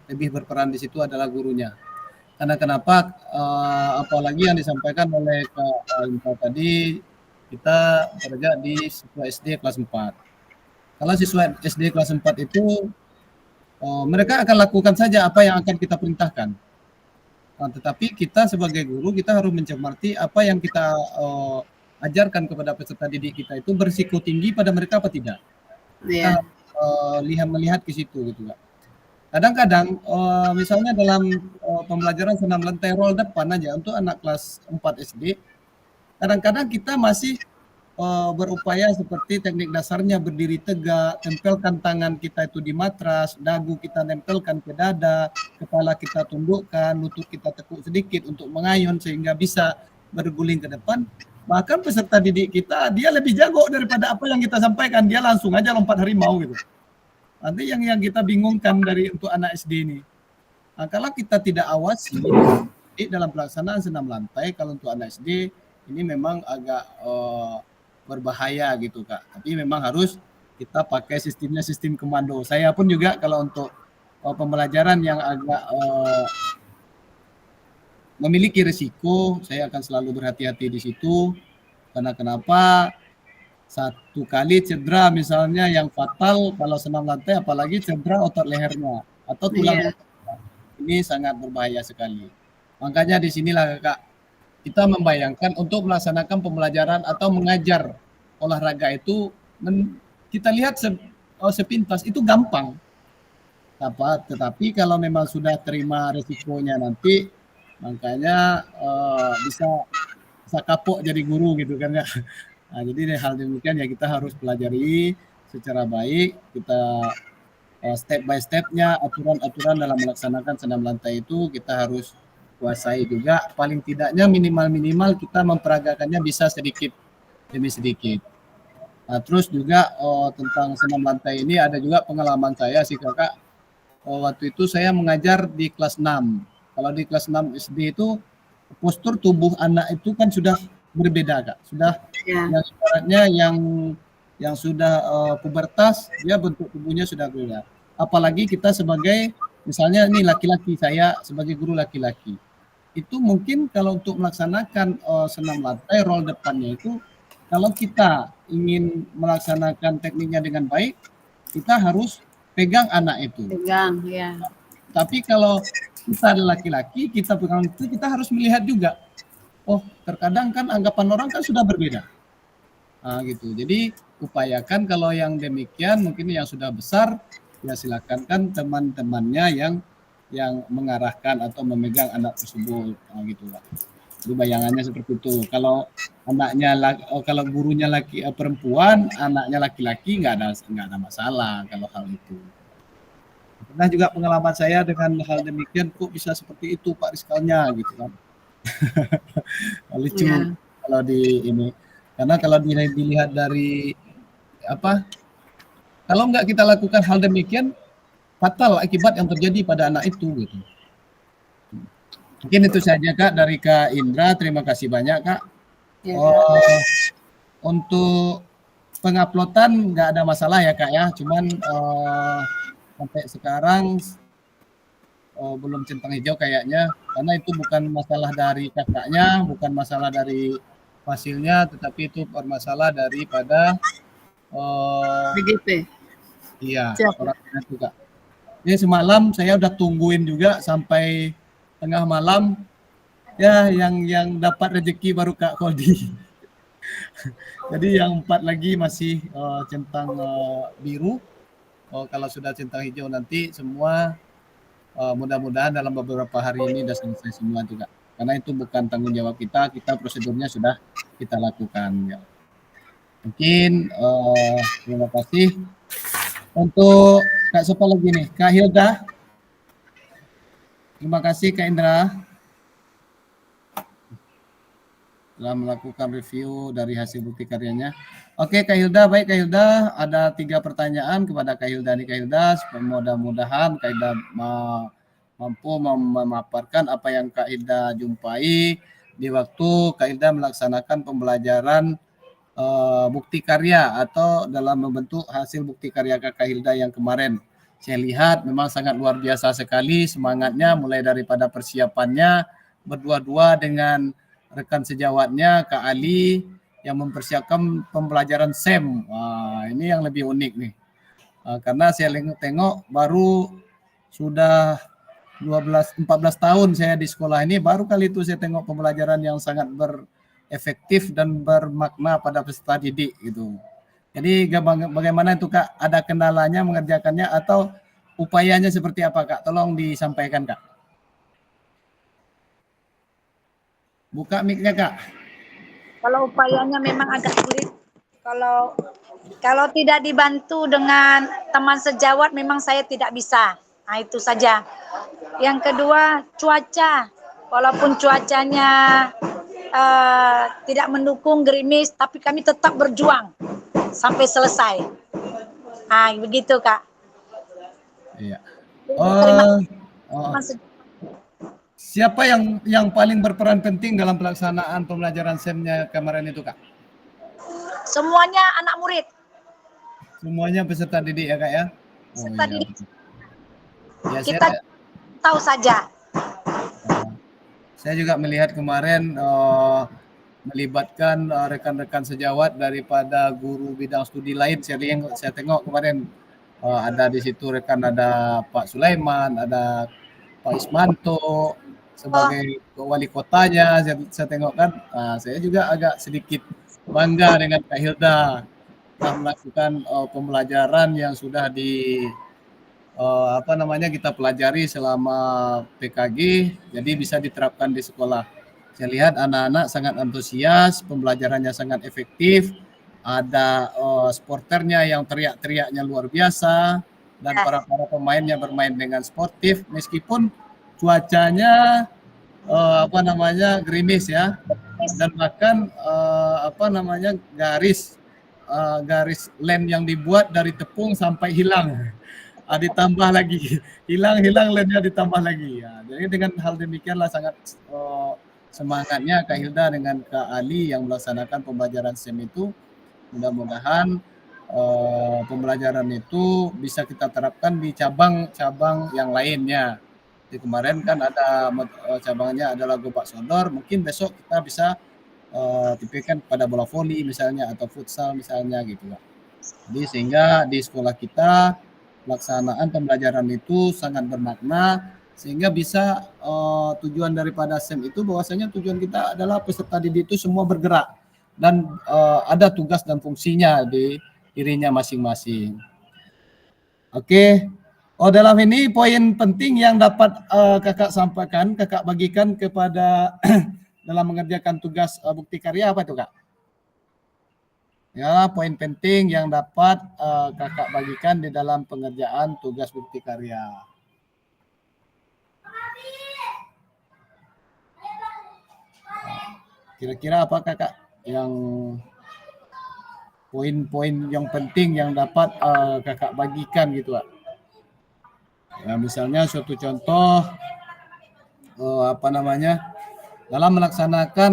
lebih berperan di situ adalah gurunya. Karena kenapa? Apalagi yang disampaikan oleh Kak Inta tadi, kita bekerja di siswa SD kelas 4. Kalau siswa SD kelas 4 itu mereka akan lakukan saja apa yang akan kita perintahkan. Tetapi kita sebagai guru, kita harus mencermati apa yang kita ajarkan kepada peserta didik kita itu berisiko tinggi pada mereka apa tidak. Iya. Kita melihat ke situ gitu, Kak. Kadang-kadang misalnya dalam pembelajaran senam lantai roll depan aja untuk anak kelas 4 SD, kadang-kadang kita masih berupaya seperti teknik dasarnya berdiri tegak, tempelkan tangan kita itu di matras, dagu kita nempelkan ke dada, kepala kita tundukkan, lutut kita tekuk sedikit untuk mengayun sehingga bisa berguling ke depan. Bahkan peserta didik kita, dia lebih jago daripada apa yang kita sampaikan, dia langsung aja lompat harimau gitu. Nanti yang kita bingungkan dari untuk anak SD ini. Nah, kalau kita tidak awasi dalam pelaksanaan senam lantai, kalau untuk anak SD ini memang agak berbahaya gitu, Kak. Tapi memang harus kita pakai sistemnya sistem komando. Saya pun juga kalau untuk pembelajaran yang agak memiliki risiko, saya akan selalu berhati-hati di situ. Karena kenapa? Satu kali cedera misalnya yang fatal kalau senam lantai, apalagi cedera otot lehernya atau tulang. Ini sangat berbahaya sekali. Makanya di sinilah, Kak, kita membayangkan untuk melaksanakan pembelajaran atau mengajar olahraga itu, kita lihat sepintas itu gampang. Tetapi kalau memang sudah terima resikonya nanti, makanya bisa kapok jadi guru gitu kan ya. Nah, jadi hal demikian ya kita harus pelajari secara baik, kita step by stepnya, aturan-aturan dalam melaksanakan senam lantai itu kita harus kuasai juga, paling tidaknya minimal kita memperagakannya bisa sedikit demi sedikit. Nah, terus juga tentang senam lantai ini ada juga pengalaman saya sih kakak. Waktu itu saya mengajar di kelas 6. Kalau di kelas 6 SD itu postur tubuh anak itu kan sudah berbeda kak. Sudah Ya. yang ibaratnya yang sudah pubertas, dia bentuk tubuhnya sudah berbeda. Apalagi kita sebagai misalnya nih laki-laki, saya sebagai guru laki-laki. Itu mungkin kalau untuk melaksanakan senam lantai roll depannya itu kalau kita ingin melaksanakan tekniknya dengan baik, kita harus pegang anak itu. Pegang, ya. Tapi kalau kita adalah laki-laki, kita pegang itu kita harus melihat juga. Oh, terkadang kan anggapan orang kan sudah berbeda. Nah, gitu. Jadi upayakan kalau yang demikian mungkin yang sudah besar ya silakan kan teman-temannya yang mengarahkan atau memegang anak tersebut. Nah, gitu Pak. Jadi bayangannya seperti itu. Kalau anaknya kalau gurunya perempuan, anaknya laki-laki nggak ada masalah kalau hal itu. Pernah juga pengalaman saya dengan hal demikian kok bisa seperti itu Pak Rizkalnya gitu kan. Lucu Ya. kalau di ini. Karena kalau dilihat dari apa? Kalau nggak kita lakukan hal demikian, fatal akibat yang terjadi pada anak itu gitu. Mungkin itu saja Kak dari Kak Indra. Terima kasih banyak Kak. Ya. Untuk penguploadan nggak ada masalah ya Kak ya. Cuman sampai sekarang belum centang hijau kayaknya. Karena itu bukan masalah dari kakaknya, bukan masalah dari hasilnya, tetapi itu bermasalah daripada BGP. iya Siap. orangnya itu Kak. Jadi semalam saya udah tungguin juga sampai tengah malam. Ya, yang dapat rezeki baru Kak Kodi. Jadi yang 4 lagi masih centang biru. Kalau sudah centang hijau nanti semua mudah-mudahan dalam beberapa hari ini sudah selesai semua juga. Karena itu bukan tanggung jawab kita prosedurnya sudah kita lakukan. Ya. Mungkin terima kasih. Untuk Kak siapa lagi nih? Kak Hilda. Terima kasih Kak Indra. Telah melakukan review dari hasil bukti karyanya. Oke Kak Hilda, baik Kak Hilda, ada 3 pertanyaan kepada Kak Hilda nih Kak Hilda. Mudah-mudahan Kak Hilda mampu memaparkan apa yang Kak Hilda jumpai di waktu Kak Hilda melaksanakan pembelajaran bukti karya atau dalam membentuk hasil bukti karya Kak Hilda yang kemarin. Saya lihat memang sangat luar biasa sekali semangatnya mulai daripada persiapannya berdua-dua dengan rekan sejawatnya Kak Ali yang mempersiapkan pembelajaran SEM. Wah, ini yang lebih unik nih. Karena saya tengok baru sudah 14 tahun saya di sekolah ini, baru kali itu saya tengok pembelajaran yang sangat efektif dan bermakna pada peserta didik gitu. Jadi bagaimana itu Kak? Ada kendalanya mengerjakannya atau upayanya seperti apa Kak? Tolong disampaikan Kak. Buka mic-nya Kak. Kalau upayanya memang agak sulit. Kalau tidak dibantu dengan teman sejawat memang saya tidak bisa. Nah, itu saja. Yang kedua, cuaca. Walaupun cuacanya tidak mendukung, gerimis, tapi kami tetap berjuang sampai selesai. Nah, begitu Kak. Iya. Teman sejawat. Siapa yang paling berperan penting dalam pelaksanaan pembelajaran SEM-nya kemarin itu Kak? Semuanya anak murid. Semuanya peserta didik ya Kak ya? Peserta didik. Ya, Kita tahu saja. Saya juga melihat kemarin melibatkan rekan-rekan sejawat daripada guru bidang studi lain. Saya tengok kemarin ada di situ ada Pak Sulaiman, ada Pak Ismanto sebagai wali kotanya. Saya tengok kan, saya juga agak sedikit bangga dengan Kak Hilda telah melakukan pembelajaran yang sudah kita pelajari selama PKG, jadi bisa diterapkan di sekolah. Saya lihat anak-anak sangat antusias, pembelajarannya sangat efektif, ada sporternya yang teriak-teriaknya luar biasa, dan para pemainnya bermain dengan sportif, meskipun cuacanya gerimis ya, dan bahkan garis garis lem yang dibuat dari tepung sampai hilang. Ditambah lagi, hilang lemnya ditambah lagi. Ya, jadi dengan hal demikianlah sangat semangatnya Kak Hilda dengan Kak Ali yang melaksanakan pembelajaran SEM itu. Mudah-mudahan pembelajaran itu bisa kita terapkan di cabang-cabang yang lainnya. Di kemarin kan ada cabangnya adalah Gobak Sodor, mungkin besok kita bisa tipikan pada bola voli misalnya atau futsal misalnya gitu Kak. Jadi sehingga di sekolah kita pelaksanaan pembelajaran itu sangat bermakna sehingga bisa tujuan daripada SEM itu bahwasanya tujuan kita adalah peserta didik itu semua bergerak dan ada tugas dan fungsinya di dirinya masing-masing. Oke. Oh, dalam ini poin penting yang dapat kakak sampaikan, kakak bagikan kepada dalam mengerjakan tugas bukti karya apa itu Kak? Ya, poin penting yang dapat kakak bagikan di dalam pengerjaan tugas bukti karya. Kira-kira apa kakak yang poin-poin yang penting yang dapat kakak bagikan gitu Kak? Ya, misalnya suatu contoh dalam melaksanakan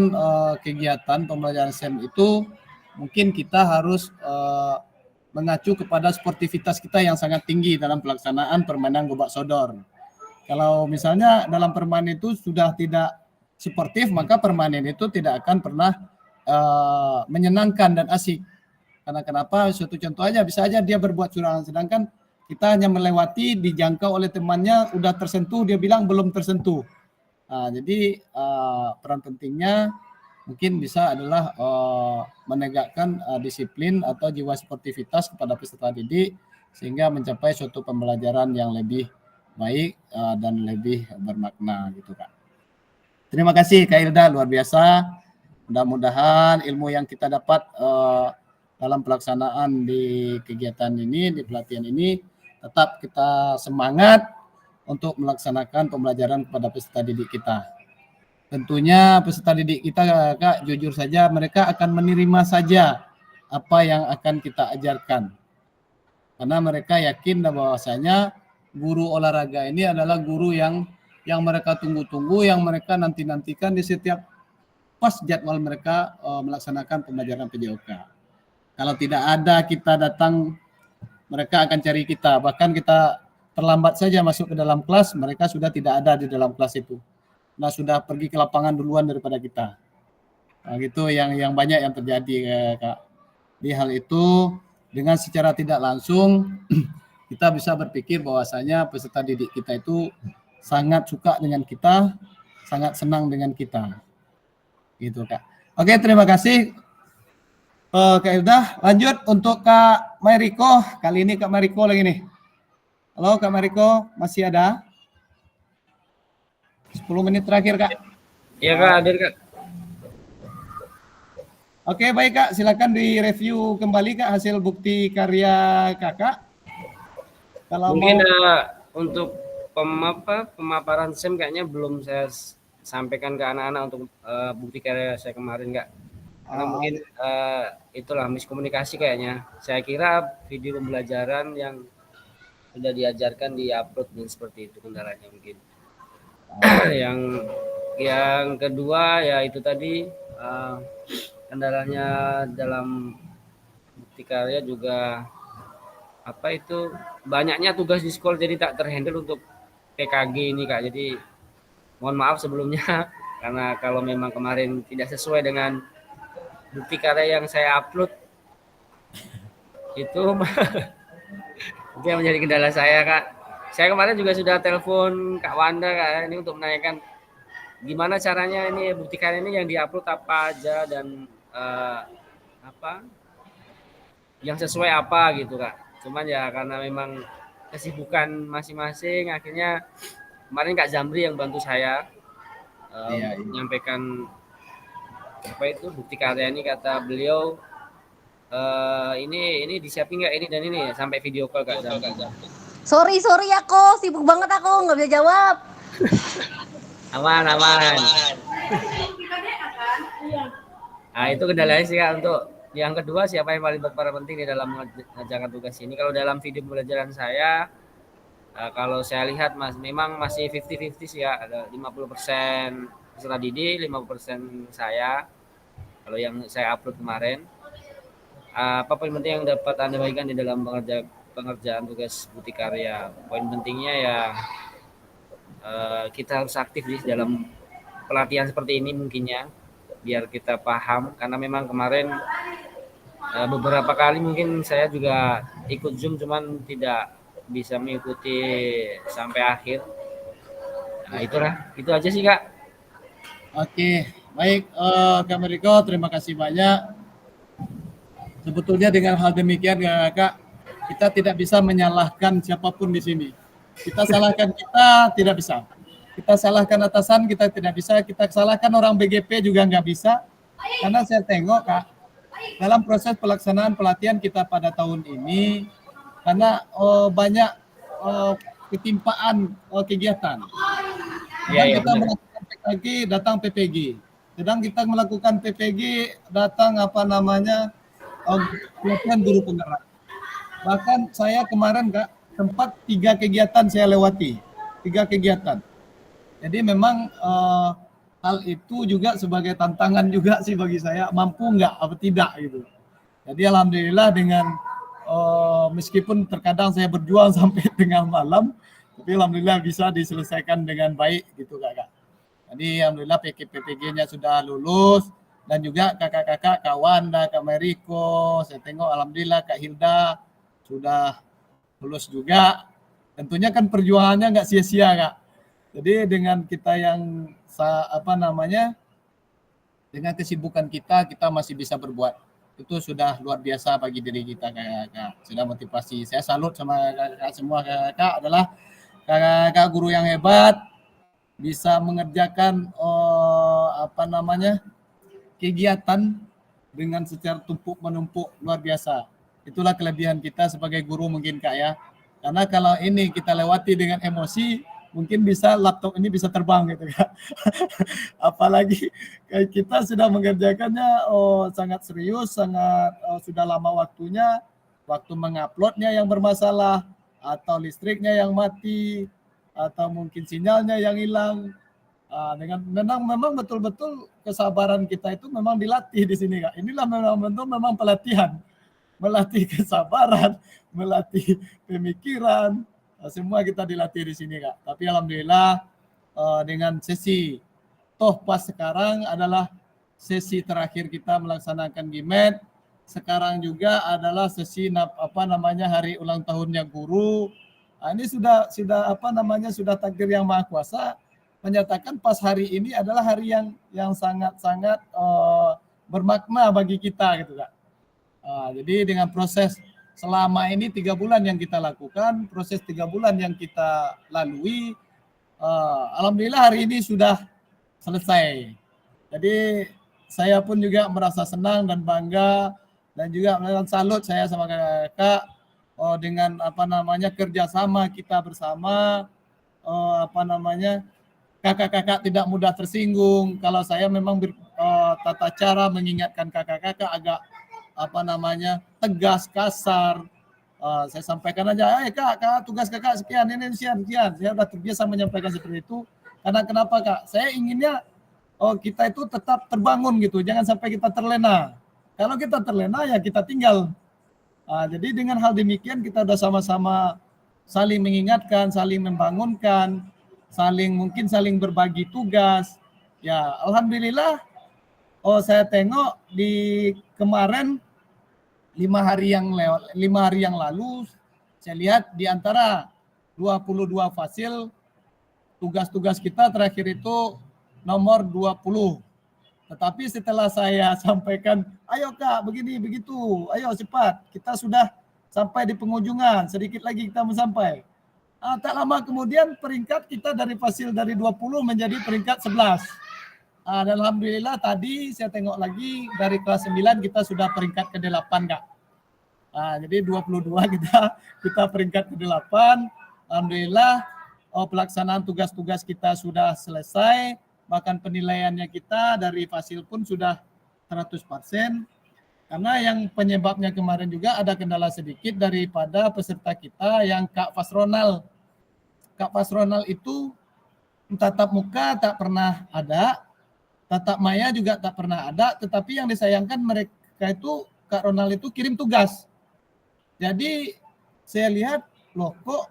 kegiatan pembelajaran SEM itu mungkin kita harus mengacu kepada sportivitas kita yang sangat tinggi dalam pelaksanaan permainan Gobak Sodor. Kalau misalnya dalam permainan itu sudah tidak sportif, maka permainan itu tidak akan pernah menyenangkan dan asik. Karena kenapa? Suatu contoh aja, bisa aja dia berbuat curang, sedangkan kita hanya melewati, dijangkau oleh temannya, udah tersentuh, dia bilang belum tersentuh. Jadi peran pentingnya mungkin bisa adalah menegakkan disiplin atau jiwa sportivitas kepada peserta didik sehingga mencapai suatu pembelajaran yang lebih baik dan lebih bermakna gitu Kak. Terima kasih Kak Hilda, luar biasa. Mudah-mudahan ilmu yang kita dapat dalam pelaksanaan di kegiatan ini, di pelatihan ini, tetap kita semangat untuk melaksanakan pembelajaran kepada peserta didik kita. Tentunya peserta didik kita Kak, jujur saja mereka akan menerima saja apa yang akan kita ajarkan. Karena mereka yakin bahwasanya guru olahraga ini adalah guru yang mereka tunggu-tunggu, yang mereka nanti-nantikan di setiap pas jadwal mereka melaksanakan pembelajaran PJOK. Kalau tidak ada kita datang, mereka akan cari kita. Bahkan kita terlambat saja masuk ke dalam kelas, mereka sudah tidak ada di dalam kelas itu. Nah, sudah pergi ke lapangan duluan daripada kita. Nah, gitu yang banyak yang terjadi Kak. Di hal itu dengan secara tidak langsung kita bisa berpikir bahwasanya peserta didik kita itu sangat suka dengan kita, sangat senang dengan kita. Gitu Kak. Oke, terima kasih Kak Hilda. Lanjut untuk Kak Mariko. Kali ini Kak Mariko lagi nih. Halo Kak Mariko, masih ada? 10 menit terakhir Kak. Iya Kak, hadir Kak. Oke, baik Kak, silakan direview kembali Kak hasil bukti karya Kakak. Kalau Mungkin mau untuk pemaparan SEM kayaknya belum saya sampaikan ke anak-anak untuk bukti karya saya kemarin Kak. Karena mungkin itulah miskomunikasi kayaknya. Saya kira video pembelajaran yang sudah diajarkan di-upload dan seperti itu kendalanya mungkin. Yang kedua ya itu tadi kendalanya dalam bukti karya juga banyaknya tugas di sekolah jadi tak terhandle untuk PKG ini Kak. Jadi mohon maaf sebelumnya karena kalau memang kemarin tidak sesuai dengan bukti karya yang saya upload itu itu yang menjadi kendala saya Kak. Saya kemarin juga sudah telepon Kak Wanda Kak ini untuk menanyakan gimana caranya ini bukti karya ini yang diupload apa aja dan yang sesuai apa gitu Kak. Cuman ya karena memang kesibukan masing-masing akhirnya kemarin Kak Zamri yang bantu saya menyampaikan bukti karya ini kata beliau ini disiapin nggak ini dan ini sampai video call Kak Zamri. Sorry aku sibuk banget, aku nggak bisa jawab. Aman. Nah itu kendalanya sih Kak untuk Yang kedua, siapa yang paling berperan penting di dalam mengerjakan tugas ini? Kalau dalam video pembelajaran saya, kalau saya lihat memang masih 50-50 sih ya. Ada 50% peserta didik, 50% saya. Kalau yang saya upload kemarin, apa poin penting yang dapat Anda bagikan di dalam pengerjaan tugas bukti karya? Poin pentingnya ya kita harus aktif di dalam pelatihan seperti ini mungkinnya, biar kita paham. Karena memang kemarin beberapa kali mungkin saya juga ikut Zoom, cuman tidak bisa mengikuti sampai akhir. Nah, itu aja sih Kak. Oke, baik Kak Meriko, terima kasih banyak. Sebetulnya dengan hal demikian Kak, kita tidak bisa menyalahkan siapapun di sini. Kita salahkan kita tidak bisa. Kita salahkan atasan kita tidak bisa. Kita salahkan orang BGP juga nggak bisa. Karena saya tengok Kak, dalam proses pelaksanaan pelatihan kita pada tahun ini, karena banyak ketimpaan kegiatan. Iya, Kita melakukan PKG, datang PPG. Sedang kita melakukan PPG, datang pelatihan guru penggerak. Bahkan saya kemarin Kak, sempat 3 kegiatan saya lewati. 3 kegiatan. Jadi memang hal itu juga sebagai tantangan juga sih bagi saya, mampu nggak apa tidak gitu. Jadi alhamdulillah dengan meskipun terkadang saya berjuang sampai tengah malam, tapi alhamdulillah bisa diselesaikan dengan baik gitu Kak. Jadi alhamdulillah PPG-nya sudah lulus, dan juga kakak-kakak kawan Kak Meriko, saya tengok alhamdulillah Kak Hilda sudah lulus juga. Tentunya kan perjuangannya nggak sia-sia Kak. Jadi dengan kita yang dengan kesibukan kita masih bisa berbuat. Itu sudah luar biasa bagi diri kita Kak. Sudah motivasi. Saya salut sama kakak semua kakak adalah kakak guru yang hebat, bisa mengerjakan kegiatan dengan secara tumpuk menumpuk luar biasa. Itulah kelebihan kita sebagai guru mungkin Kak ya. Karena kalau ini kita lewati dengan emosi, mungkin bisa laptop ini bisa terbang gitu Kak. Apalagi kita sudah mengerjakannya sangat serius, sangat sudah lama waktunya, waktu menguploadnya yang bermasalah, atau listriknya yang mati, atau mungkin sinyalnya yang hilang. Memang betul-betul kesabaran kita itu memang dilatih di sini Kak. Inilah memang pelatihan, melatih kesabaran, melatih pemikiran, semua kita dilatih di sini Kak. Tapi alhamdulillah dengan sesi pas sekarang adalah sesi terakhir kita melaksanakan GIMET. Sekarang juga adalah sesi hari ulang tahunnya guru. Ini sudah sudah takdir yang Maha Kuasa menyatakan pas hari ini adalah hari yang sangat-sangat bermakna bagi kita gitu Kak. Jadi dengan proses selama ini 3 bulan yang kita lakukan, proses 3 bulan yang kita lalui, alhamdulillah hari ini sudah selesai. Jadi saya pun juga merasa senang dan bangga, dan juga salut saya sama kakak dengan kerjasama kita bersama, kakak-kakak tidak mudah tersinggung. Kalau saya memang tata cara mengingatkan kakak-kakak agak tegas, kasar. Saya sampaikan aja, kak, tugas kakak sekian, ini sekian. Saya sudah terbiasa menyampaikan seperti itu. Karena kenapa Kak? Saya inginnya kita itu tetap terbangun gitu, jangan sampai kita terlena. Kalau kita terlena ya kita tinggal. Jadi dengan hal demikian kita sudah sama-sama saling mengingatkan, saling membangunkan, saling berbagi tugas. Ya, alhamdulillah. Saya tengok di kemarin 5 hari yang lalu, saya lihat di antara 22 fasil tugas-tugas kita terakhir itu nomor 20. Tetapi setelah saya sampaikan, ayo Kak, begini, begitu, ayo cepat, kita sudah sampai di penghujungan, sedikit lagi kita mau sampai. Tak lama kemudian peringkat kita dari fasil dari 20 menjadi peringkat 11. Dan alhamdulillah tadi saya tengok lagi dari kelas 9 kita sudah peringkat ke-8 Kak. Jadi 22 kita peringkat ke-8. Alhamdulillah pelaksanaan tugas-tugas kita sudah selesai, bahkan penilaiannya kita dari fasil pun sudah 100%. Karena yang penyebabnya kemarin juga ada kendala sedikit daripada peserta kita yang Kak Fasronal. Kak Fasronal itu tatap muka tak pernah ada, tatap maya juga tak pernah ada, tetapi yang disayangkan mereka itu, Kak Ronald itu kirim tugas. Jadi saya lihat, loh kok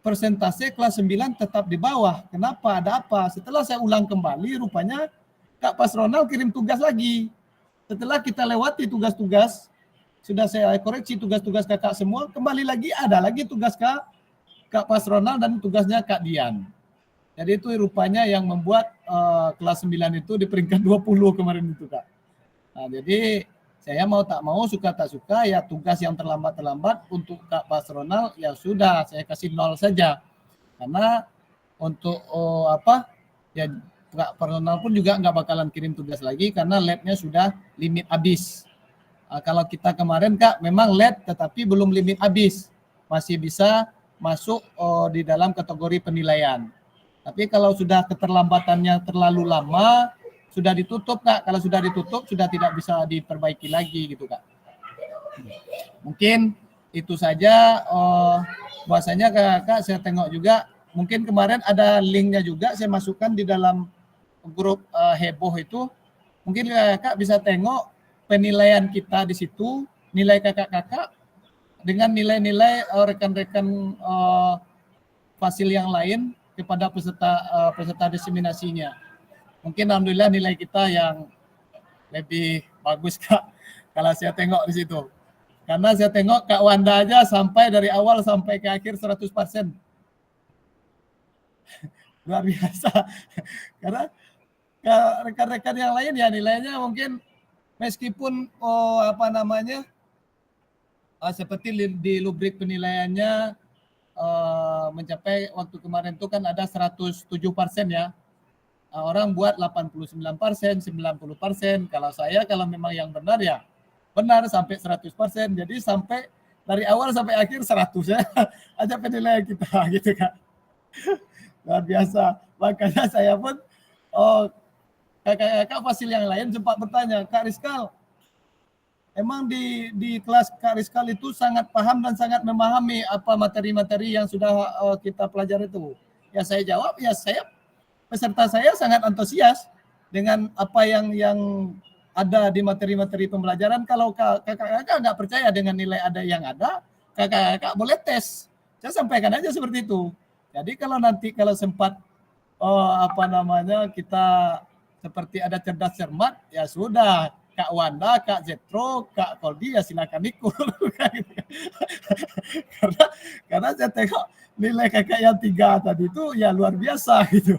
persentase kelas 9 tetap di bawah. Kenapa? Ada apa? Setelah saya ulang kembali, rupanya Kak Fasronal kirim tugas lagi. Setelah kita lewati tugas-tugas, sudah saya koreksi tugas-tugas kakak semua, kembali lagi ada lagi tugas Kak Fasronal dan tugasnya Kak Dian. Jadi itu rupanya yang membuat kelas 9 itu di peringkat 20 kemarin itu, Kak. Nah, jadi saya mau tak mau, suka tak suka, ya tugas yang terlambat untuk Kak Fasronal ya sudah saya kasih 0 saja. Karena untuk ya Kak Fasronal pun juga nggak bakalan kirim tugas lagi karena labnya sudah limit habis. Kalau kita kemarin, Kak, memang lab tetapi belum limit habis. Masih bisa masuk di dalam kategori penilaian. Tapi kalau sudah keterlambatannya terlalu lama, sudah ditutup, Kak. Kalau sudah ditutup, sudah tidak bisa diperbaiki lagi gitu, Kak. Mungkin itu saja. Bahwasanya Kak, saya tengok juga, mungkin kemarin ada linknya juga, saya masukkan di dalam grup heboh itu. Mungkin Kak bisa tengok penilaian kita di situ, nilai kakak-kakak, dengan nilai-nilai rekan-rekan fasil yang lain kepada peserta diseminasinya. Mungkin alhamdulillah nilai kita yang lebih bagus, Kak, kalau saya tengok di situ. Karena saya tengok Kak Wanda aja sampai dari awal sampai ke akhir 100%. Luar biasa. Karena rekan-rekan yang lain ya nilainya mungkin meskipun seperti di rubrik penilaiannya mencapai waktu kemarin itu kan ada 107% ya. Orang buat 89%, 90%. Kalau saya kalau memang yang benar ya benar sampai 100%. Jadi sampai dari awal sampai akhir 100 ya. Aja penilaian kita gitu, Kak. Luar biasa. Makanya saya pun kakak-kakak fasil yang lain sempat bertanya, Kak Rizkal, emang di kelas Kak Rizkal itu sangat paham dan sangat memahami apa materi-materi yang sudah kita pelajari itu? Ya saya jawab, ya peserta saya sangat antusias dengan apa yang ada di materi-materi pembelajaran. Kalau kakak-kakak nggak percaya dengan nilai yang ada, kakak-kakak boleh tes. Saya sampaikan aja seperti itu. Jadi kalau sempat kita seperti ada cerdas cermat, ya sudah, Kak Wanda, Kak Zetro, Kak Koldi ya silakan ikut. karena saya tengok nilai kakak yang 3 tadi itu ya luar biasa gitu.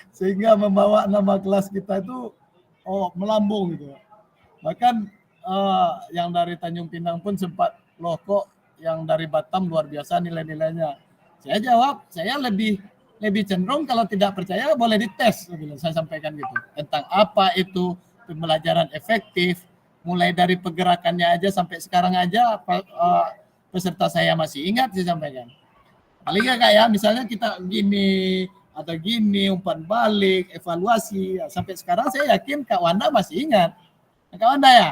sehingga membawa nama kelas kita itu melambung gitu. Bahkan yang dari Tanjung Pinang pun sempat, loh kok yang dari Batam luar biasa nilai-nilainya. Saya jawab, saya lebih cenderung kalau tidak percaya boleh dites, saya sampaikan gitu. Tentang apa itu pembelajaran efektif, mulai dari pergerakannya aja sampai sekarang aja peserta saya masih ingat, saya sampaikan. Paling nggak kayak misalnya kita gini atau gini, umpan balik, evaluasi, sampai sekarang saya yakin Kak Wanda masih ingat. Kak Wanda ya?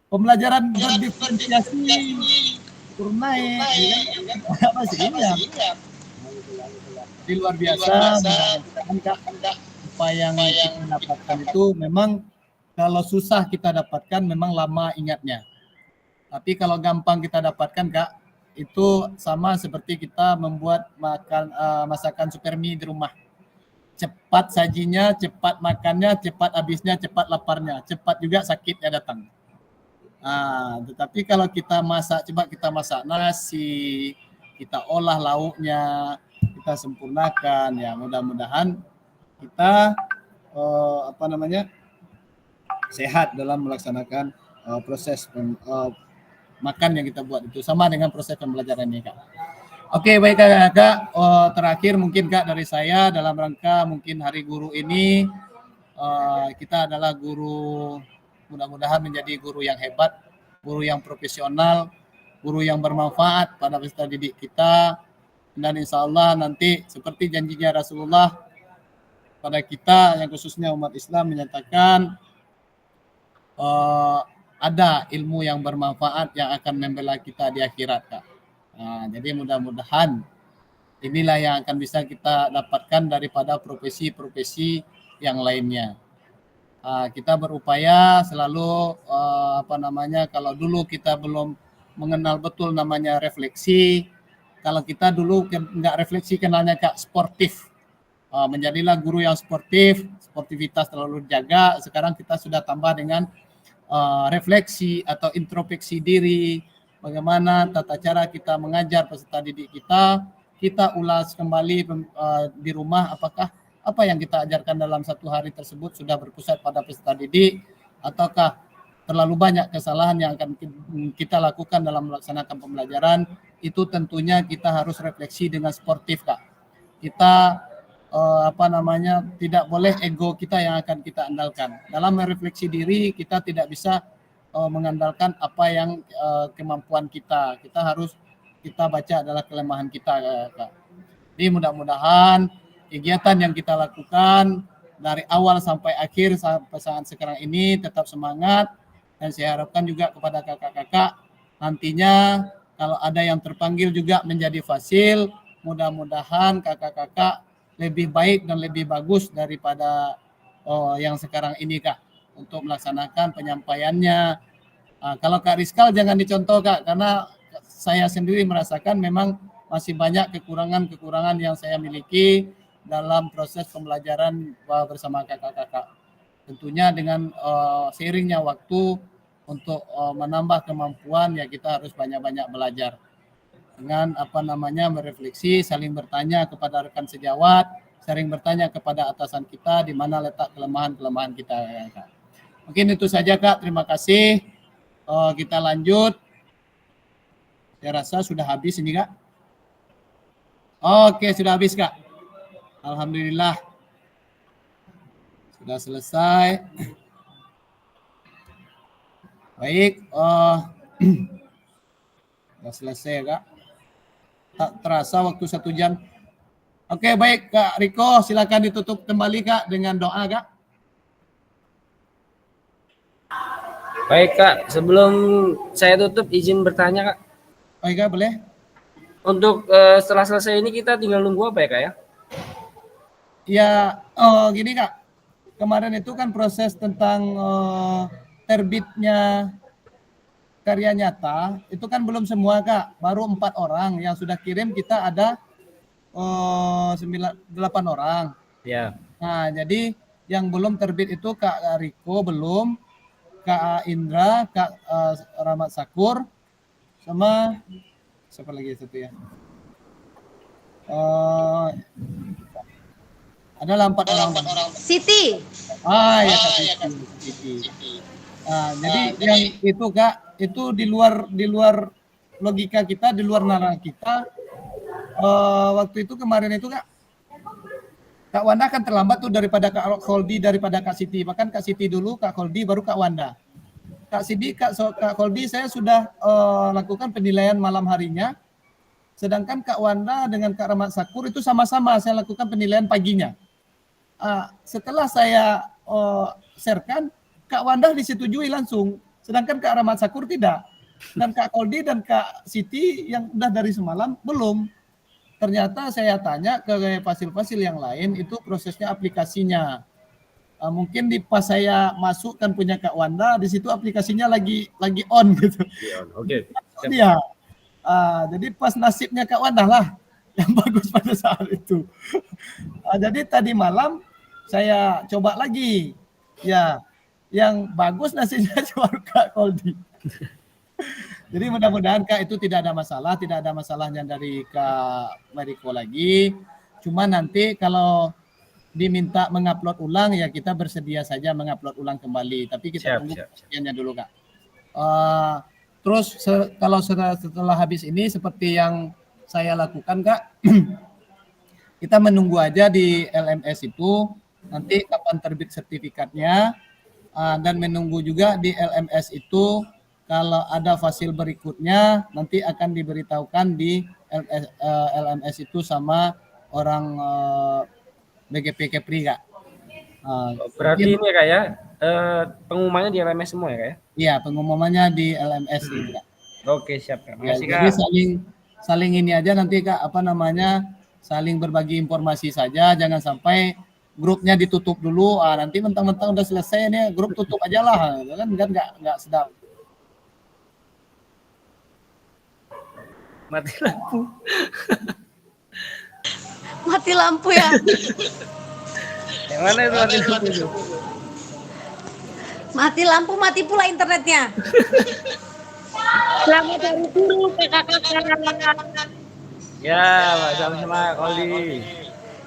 Pembelajaran berdiferensiasi turun naik, ya, masih ingat. Di luar biasa, apa yang kita dapatkan itu memang kalau susah kita dapatkan memang lama ingatnya. Tapi kalau gampang kita dapatkan, Kak, itu sama seperti kita membuat masakan super mie di rumah. Cepat sajinya, cepat makannya, cepat habisnya, cepat laparnya, cepat juga sakitnya datang. Tetapi kalau kita masak nasi, kita olah lauknya, kita sempurnakan, ya mudah-mudahan kita sehat dalam melaksanakan proses makan yang kita buat itu, sama dengan proses pembelajaran ini, Kak. Oke, baik Kak. Terakhir mungkin Kak dari saya dalam rangka mungkin Hari Guru ini, kita adalah guru, mudah-mudahan menjadi guru yang hebat, guru yang profesional, guru yang bermanfaat pada peserta didik kita, dan insya Allah nanti seperti janjinya Rasulullah, pada kita yang khususnya umat Islam menyatakan ada ilmu yang bermanfaat yang akan membela kita di akhirat, Kak. Jadi mudah-mudahan inilah yang akan bisa kita dapatkan daripada profesi-profesi yang lainnya. Kita berupaya selalu kalau dulu kita belum mengenal betul namanya refleksi, kalau kita dulu nggak refleksi kenalnya Kak sportif, menjadilah guru yang sportif, sportivitas terlalu dijaga. Sekarang kita sudah tambah dengan refleksi atau introspeksi diri, bagaimana tata cara kita mengajar peserta didik kita ulas kembali di rumah, apakah apa yang kita ajarkan dalam satu hari tersebut sudah berpusat pada peserta didik, ataukah terlalu banyak kesalahan yang akan kita lakukan dalam melaksanakan pembelajaran. Itu tentunya kita harus refleksi dengan sportif, Kak. Kita tidak boleh ego kita yang akan kita andalkan. Dalam merefleksi diri, kita tidak bisa mengandalkan apa yang kemampuan kita. Kita baca adalah kelemahan kita, Kak. Jadi mudah-mudahan kegiatan yang kita lakukan dari awal sampai akhir sampai saat sekarang ini tetap semangat, dan saya harapkan juga kepada kakak-kakak nantinya kalau ada yang terpanggil juga menjadi fasil, mudah-mudahan kakak-kakak lebih baik dan lebih bagus daripada yang sekarang ini, Kak, untuk melaksanakan penyampaiannya. Kalau Kak Rizkal jangan dicontoh, Kak, karena saya sendiri merasakan memang masih banyak kekurangan-kekurangan yang saya miliki dalam proses pembelajaran bersama kakak-kakak. Tentunya dengan seiringnya waktu untuk menambah kemampuan, ya kita harus banyak-banyak belajar. Dengan merefleksi, saling bertanya kepada rekan sejawat, sering bertanya kepada atasan kita di mana letak kelemahan-kelemahan kita, ya, Kak. Mungkin itu saja, Kak. Terima kasih. Kita lanjut. Saya rasa sudah habis ini, Kak. Oke, sudah habis, Kak. Alhamdulillah. Sudah selesai. Baik. Sudah selesai, Kak. Tak terasa waktu 1 jam. Oke, baik, Kak Riko, silakan ditutup kembali, Kak, dengan doa, Kak. Baik, Kak. Sebelum saya tutup, izin bertanya, Kak. Baik, Kak, boleh? Untuk setelah selesai ini kita tinggal nunggu apa ya, Kak, ya? Ya, gini, Kak. Kemarin itu kan proses tentang terbitnya karya nyata, itu kan belum semua, Kak. Baru 4 orang yang sudah kirim, kita ada 8 orang. Ya. Nah, jadi yang belum terbit itu Kak Riko belum, Kak Indra, Kak Rahmat Sakur, sama siapa lagi satu ya? Adalah 4 orang. Siti. Ya, Kak Siti. Jadi yang itu, Kak, itu di luar logika kita, di luar nalar kita. Waktu itu kemarin itu, Kak Wanda kan terlambat tuh daripada Kak Kholdi, daripada Kak Siti. Bahkan Kak Siti dulu, Kak Kholdi, baru Kak Wanda. Kak Kholdi saya sudah lakukan penilaian malam harinya. Sedangkan Kak Wanda dengan Kak Rahmat Sakur itu sama-sama saya lakukan penilaian paginya. Setelah saya sharekan, Kak Wanda disetujui langsung. Sedangkan Kak Rahmat Sakur tidak. Dan Kak Kholdi dan Kak Siti yang udah dari semalam belum. Ternyata saya tanya ke fasil-fasil yang lain, itu prosesnya aplikasinya. Mungkin di pas saya masukkan punya Kak Wanda, di situ aplikasinya lagi on gitu. Oke. Dia. Jadi pas nasibnya Kak Wanda lah yang bagus pada saat itu. Jadi tadi malam saya coba lagi. Ya, yang bagus nasibnya cuma Kak Kholdi. Jadi mudah-mudahan, Kak, itu tidak ada masalahnya dari Kak Mariko lagi. Cuma nanti kalau diminta mengupload ulang, ya kita bersedia saja mengupload ulang kembali. Tapi kita tunggu sekiannya dulu, Kak. Terus kalau setelah habis ini seperti yang saya lakukan, Kak, kita menunggu aja di LMS itu nanti kapan terbit sertifikatnya, dan menunggu juga di LMS itu kalau ada fasil berikutnya nanti akan diberitahukan di LMS itu sama orang BGP Kepri, Kak. Berarti ini ya kak ya, pengumumannya di LMS semua ya kak ya? Iya, pengumumannya di LMS ini Kak. Oke siap kak, Ya, makasih jadi kak. saling ini aja nanti Kak, apa namanya, saling berbagi informasi saja, jangan sampai grupnya ditutup dulu. Nanti mentang-mentang udah selesai nih, grup tutup aja lah, gitu kan nggak sedap. Mati lampu. Mati lampu ya. Yang mana itu mati lampu itu? Mati lampu, mati pula internetnya. Selamat Hari Guru kakak-kakak. Ya, Mbak, sama-sama Koli.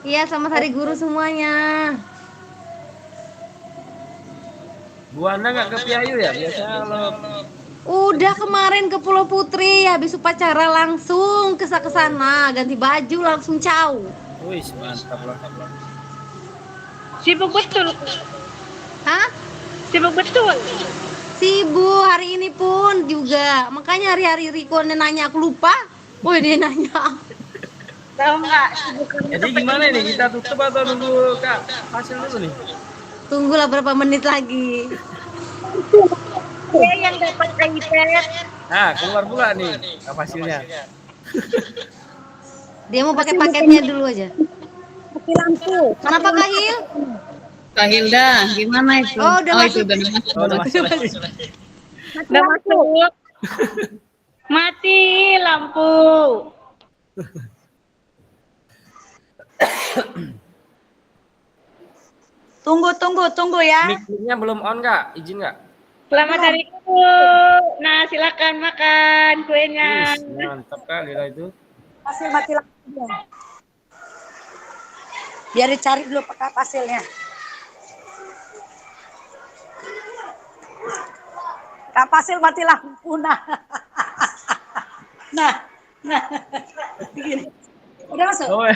Iya, selamat Hari Guru semuanya. Bu Anda nggak ke Piayu ya? Biasanya kalau Udah kemarin ke Pulau Putri, habis upacara langsung ke sana, ganti baju langsung caw. wih mantap lah. Sibuk betul. Hah? Sibuk betul. Sibuk hari ini pun juga. Makanya hari-hari Riko nanya aku lupa. Woi, dia nanya. Tahu nggak? Sibuk Jadi gimana ini? Kita tutup atau nunggu kak hasil dulu nih? Tunggulah berapa menit lagi. Saya yang dapat iPad. Nah, keluar pula nih kak hasilnya. Dia mau pakai paketnya dulu aja. Mati lampu. Kenapa Kak Hil? Kak Hilda, gimana itu? Oh, udah masuk. itu udah masuk. Oh, udah masuk. Udah masuk. Mati lampu. Tunggu ya. Mic-nya belum on kak, izin nggak? Selamat Hari Guru. Nah, silakan makan kuenya. Wih, mantap kali lah itu. Pasir mati lampu dia. Biar dicari dulu pakai pasirnya. Kak Pasil mati lampu nah. Nah. Begini. Udah masuk? Oh, ya.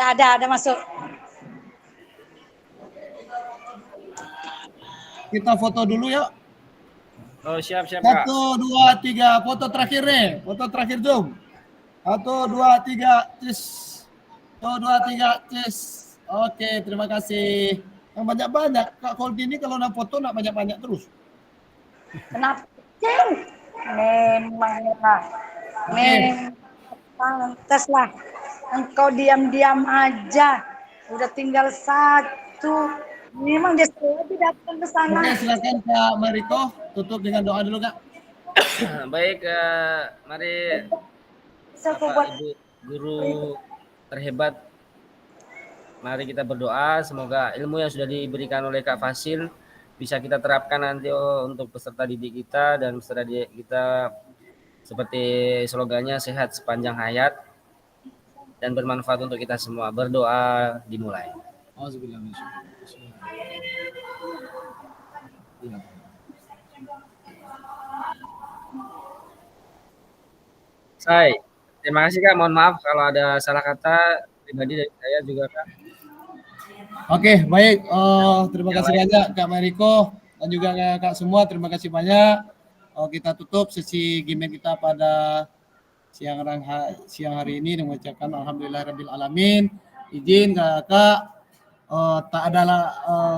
Ada masuk. Kita foto dulu yuk. Oh siap kak. 1, 2, 3, foto terakhir nih, foto terakhir zoom. 1, 2, 3, cis. 1, 2, 3, cis. Oke, terima kasih. Yang banyak-banyak, Kak Koldi ini kalau nak foto nak banyak-banyak terus. Kenapa? Memang lah. Memang pantas lah. Engkau diam-diam aja. Udah tinggal 1. Memang dia lagi datang ke sana. Oke, silakan Kak Mariko tutup dengan doa dulu Kak. Baik, mari Bapak Ibu guru terhebat. Mari kita berdoa semoga ilmu yang sudah diberikan oleh Kak Fasil bisa kita terapkan nanti untuk peserta didik kita dan peserta didik kita seperti slogannya sehat sepanjang hayat dan bermanfaat untuk kita semua. Berdoa dimulai. Saya terima kasih Kak, mohon maaf kalau ada salah kata pribadi dari saya juga Kak. Oke, baik. Terima kasih banyak Kak Mariko dan juga Kak semua. Terima kasih banyak. Kita tutup sesi gimmick kita pada siang hari ini dengan mengucapkan alhamdulillahirabbil alamin. Izin Kak, tak ada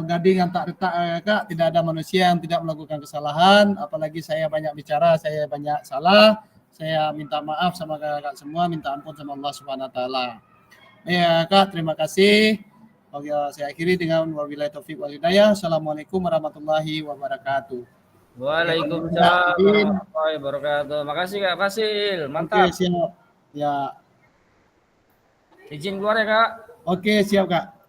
gading yang tak retak Kak, tidak ada manusia yang tidak melakukan kesalahan, apalagi saya banyak bicara, saya banyak salah. Saya minta maaf sama Kakak semua, minta ampun sama Allah Subhanahu wa taala. Ya Kak, terima kasih. Saya akhiri dengan wabillahi taufiq wal hidayah. Assalamualaikum warahmatullahi wabarakatuh. Waalaikumsalam warahmatullahi wabarakatuh. Makasih Kak Fasil, mantap. Oke, siap. Ya. Izin keluar ya Kak. Oke, siap Kak.